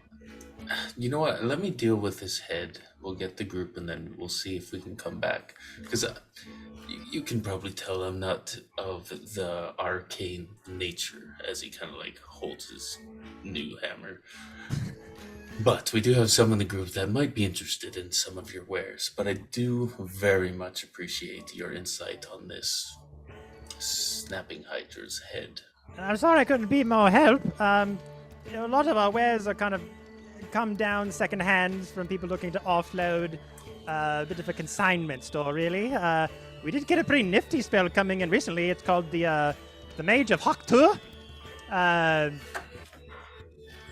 you know what? Let me deal with this head. We'll get the group and then we'll see if we can come back. Because you can probably tell I'm not of the arcane nature, as he kind of like holds his new hammer. But we do have some in the group that might be interested in some of your wares. But I do very much appreciate your insight on this snapping hydra's head. I'm sorry I couldn't be more help. A lot of our wares are kind of come down secondhand from people looking to offload. A bit of a consignment store, really. We did get a pretty nifty spell coming in recently. It's called the Mage of Haktur.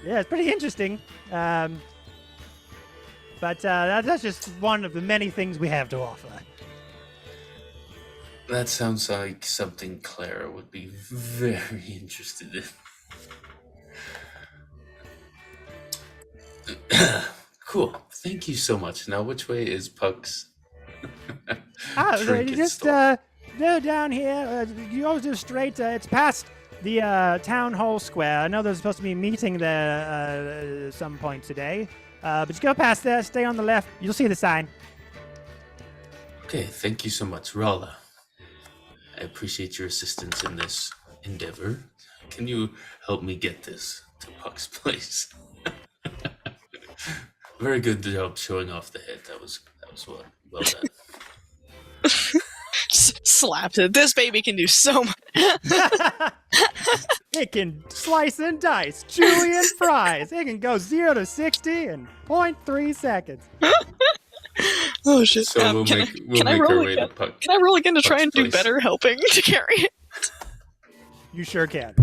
Yeah, it's pretty interesting. But that's just one of the many things we have to offer. That sounds like something Clara would be very interested in. Cool. Thank you so much. Now, which way is Puck's? You just go down here. You always do straight. It's past the town hall square. I know there's supposed to be a meeting there at some point today. But just go past there. Stay on the left. You'll see the sign. Okay. Thank you so much, Rala. I appreciate your assistance in this endeavor. Can you help me get this to Puck's place? Very good job showing off the head. That was well done. Slapped it. This baby can do so much. It can slice and dice Julian fries. It can go 0 to 60 in 0.3 seconds. Oh shit! So we'll make our way to Puck. Can I roll again to try Puck's and do place. better helping to carry it? You sure can.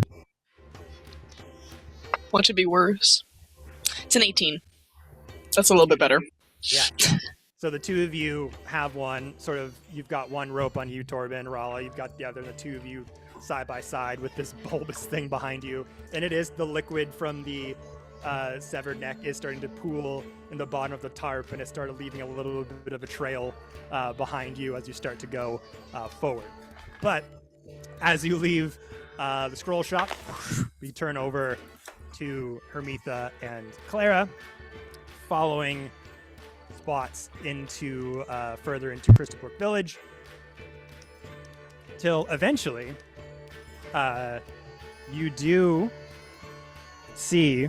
What should be worse? It's an 18. That's a little bit better. Yeah. So the two of you have one, sort of, you've got one rope on you, Torben, Rala. You've got the other, the two of you side by side with this bulbous thing behind you. And it is the liquid from the severed neck is starting to pool in the bottom of the tarp, and it started leaving a little bit of a trail behind you as you start to go forward. But as you leave the scroll shop, we turn over to Hermitha and Clara, following spots into further into Crystalbrook Village, till eventually you do see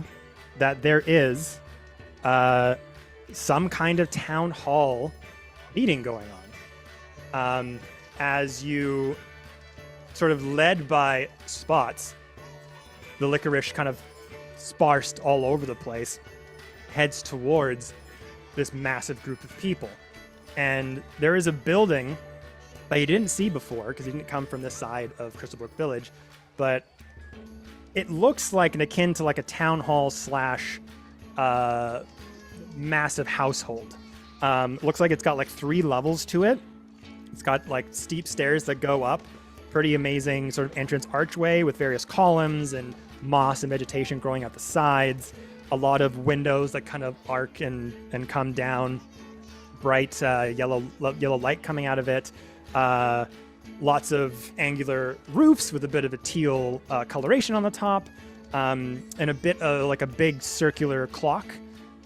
that there is some kind of town hall meeting going on. As you sort of led by spots, the licorice kind of sparsed all over the place. heads towards this massive group of people. And there is a building that you didn't see before because you didn't come from this side of Crystalbrook Village, but it looks like an akin to like a town hall slash massive household. Looks like it's got like 3 levels to it. It's got like steep stairs that go up, pretty amazing sort of entrance archway with various columns and moss and vegetation growing out the sides. A lot of windows that kind of arc and come down. Bright yellow light coming out of it. Lots of angular roofs with a bit of a teal coloration on the top, and a bit of like a big circular clock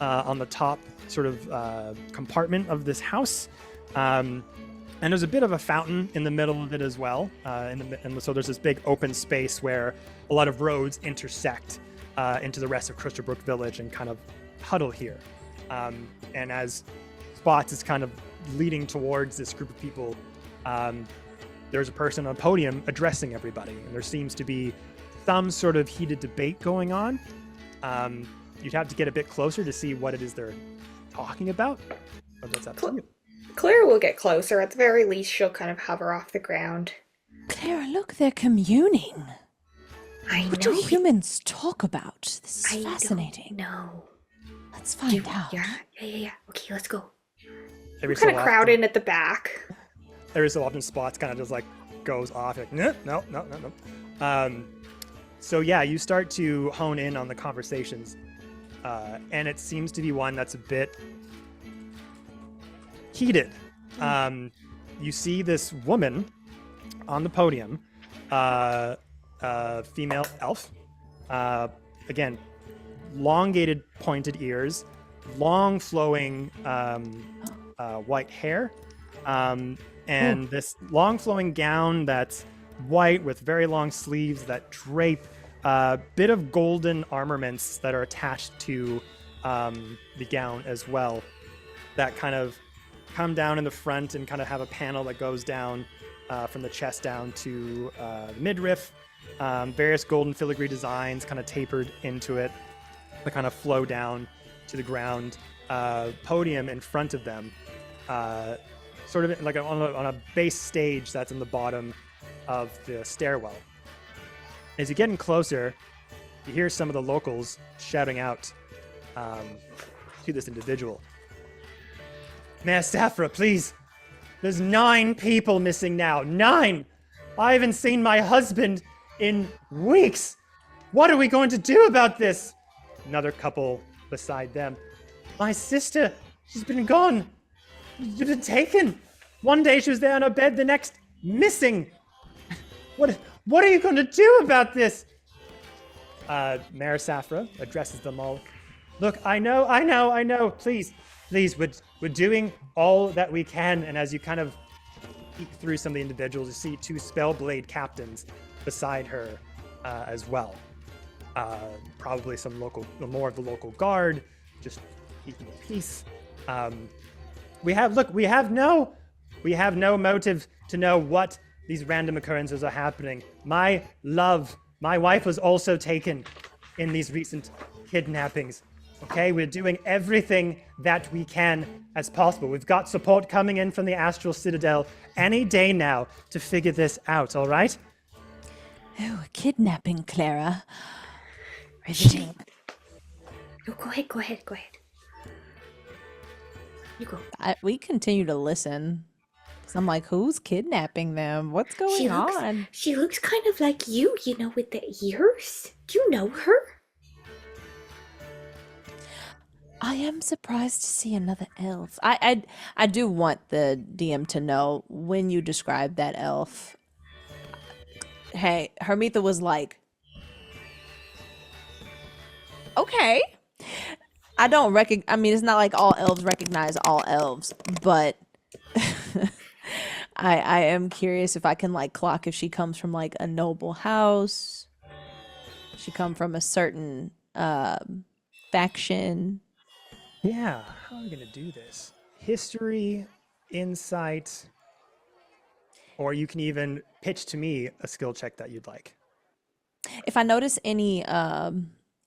on the top sort of compartment of this house. And there's a bit of a fountain in the middle of it as well. And so there's this big open space where a lot of roads intersect into the rest of Crystalbrook Village and kind of huddle here. And as Spots is kind of leading towards this group of people, there's a person on a podium addressing everybody. And there seems to be some sort of heated debate going on. You'd have to get a bit closer to see what it is they're talking about. But that's up to you. Clara will get closer. At the very least, she'll kind of hover off the ground. Clara, look, they're communing. What do know. humans talk about? This is fascinating. No. Let's find out. Yeah. Okay, let's go. Every Kind so of crowd often- in at the back. Every so often, Spots kind of just like goes off. Like, no. So yeah, you start to hone in on the conversations, and it seems to be one that's a bit heated. You see this woman on the podium, female elf, again, elongated pointed ears, long flowing white hair, and this long flowing gown that's white with very long sleeves that drape a bit of golden armaments that are attached to the gown as well, that kind of come down in the front and kind of have a panel that goes down from the chest down to the midriff. Various golden filigree designs kind of tapered into it that kind of flow down to the ground. Podium in front of them, sort of like on a base stage that's in the bottom of the stairwell. As you're getting closer, you hear some of the locals shouting out to this individual. Mayor Saphra, please. There's 9 people missing now. 9! I haven't seen my husband in weeks. What are we going to do about this? Another couple beside them. My sister, she's been gone. She's been taken. One day she was there on her bed, the next missing. What are you going to do about this? Mayor Saphra addresses them all. Look, I know. Please, we're doing all that we can. And as you kind of peek through some of the individuals, you see 2 Spellblade captains beside her as well. Probably more of the local guard, just keeping peace. We have no motive to know what these random occurrences are happening. My wife was also taken in these recent kidnappings. Okay, we're doing everything that we can as possible. We've got support coming in from the Astral Citadel any day now to figure this out, all right? Oh, a kidnapping, Clara. Riveting. No, go ahead. You go. We continue to listen. So I'm like, who's kidnapping them? What's going on? She looks kind of like you, with the ears. Do you know her? I am surprised to see another elf. I do want the DM to know when you describe that elf. Hey, Hermitha was like, okay. I don't it's not like all elves recognize all elves, but I am curious if I can like clock if she comes from like a noble house. She come from a certain faction. Yeah, how are we gonna do this? History, insight, or you can even pitch to me a skill check that you'd like. If I notice any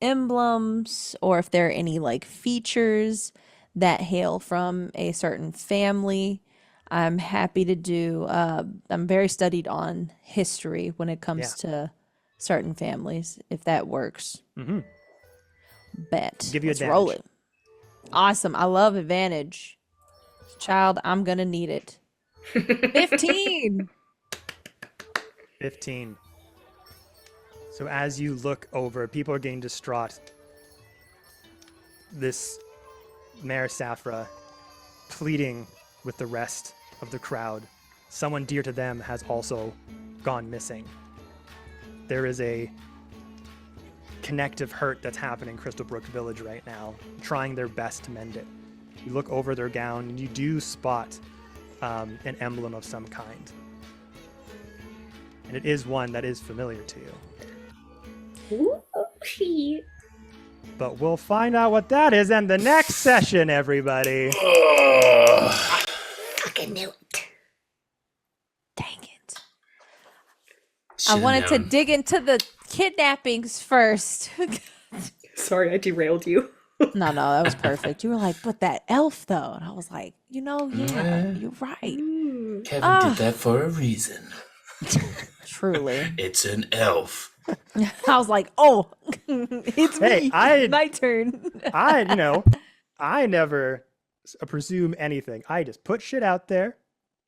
emblems or if there are any like features that hail from a certain family. I'm happy to do. I'm very studied on history when it comes to certain families. If that works, bet. Give you Let's advantage. roll it. Awesome. I love advantage. Child, I'm gonna need it. 15. 15. So as you look over, people are getting distraught. This Mare Safra pleading with the rest of the crowd. Someone dear to them has also gone missing. There is a connective hurt that's happening in Crystalbrook Village right now, trying their best to mend it. You look over their gown and you do spot an emblem of some kind. And it is one that is familiar to you. Ooh, shit. But we'll find out what that is in the next session, everybody. Fucking knew it. Dang it. I wanted to dig into the kidnappings first. Sorry, I derailed you. No, that was perfect. You were like, but that elf though. And I was like, yeah, you're right. Kevin did that for a reason. Truly. It's an elf. I was like, oh, it's me. My turn. I never presume anything. I just put shit out there,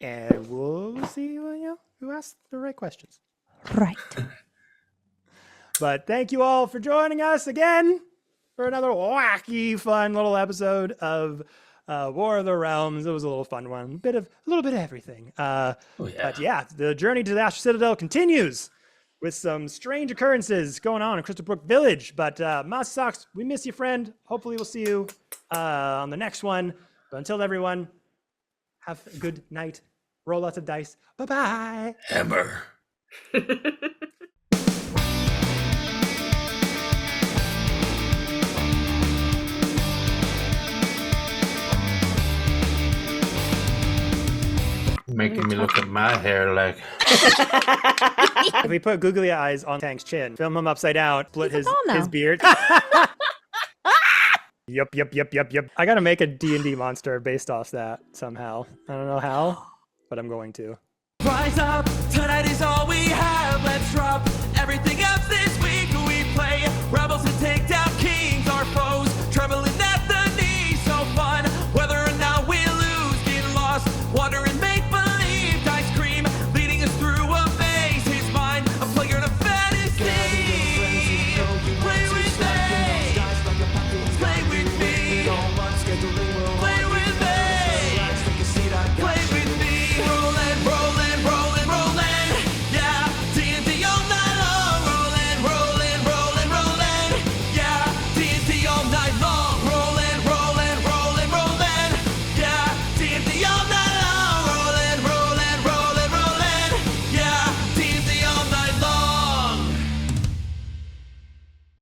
and we'll see who asks the right questions. Right. But thank you all for joining us again for another wacky, fun little episode of War of the Realms. It was a little fun one. A little bit of everything. But yeah, the journey to the Asher Citadel continues with some strange occurrences going on in Crystalbrook Village. But Mas Socks, we miss you, friend. Hopefully we'll see you on the next one. But until everyone, have a good night. Roll lots of dice. Bye-bye. Hammer. Making me look at my hair like. If we put googly eyes on Tank's chin, film him upside down, split his beard. Yup. I gotta make a D&D monster based off that somehow. I don't know how, but I'm going to. Rise up, tonight is all we have. Let's drop everything else.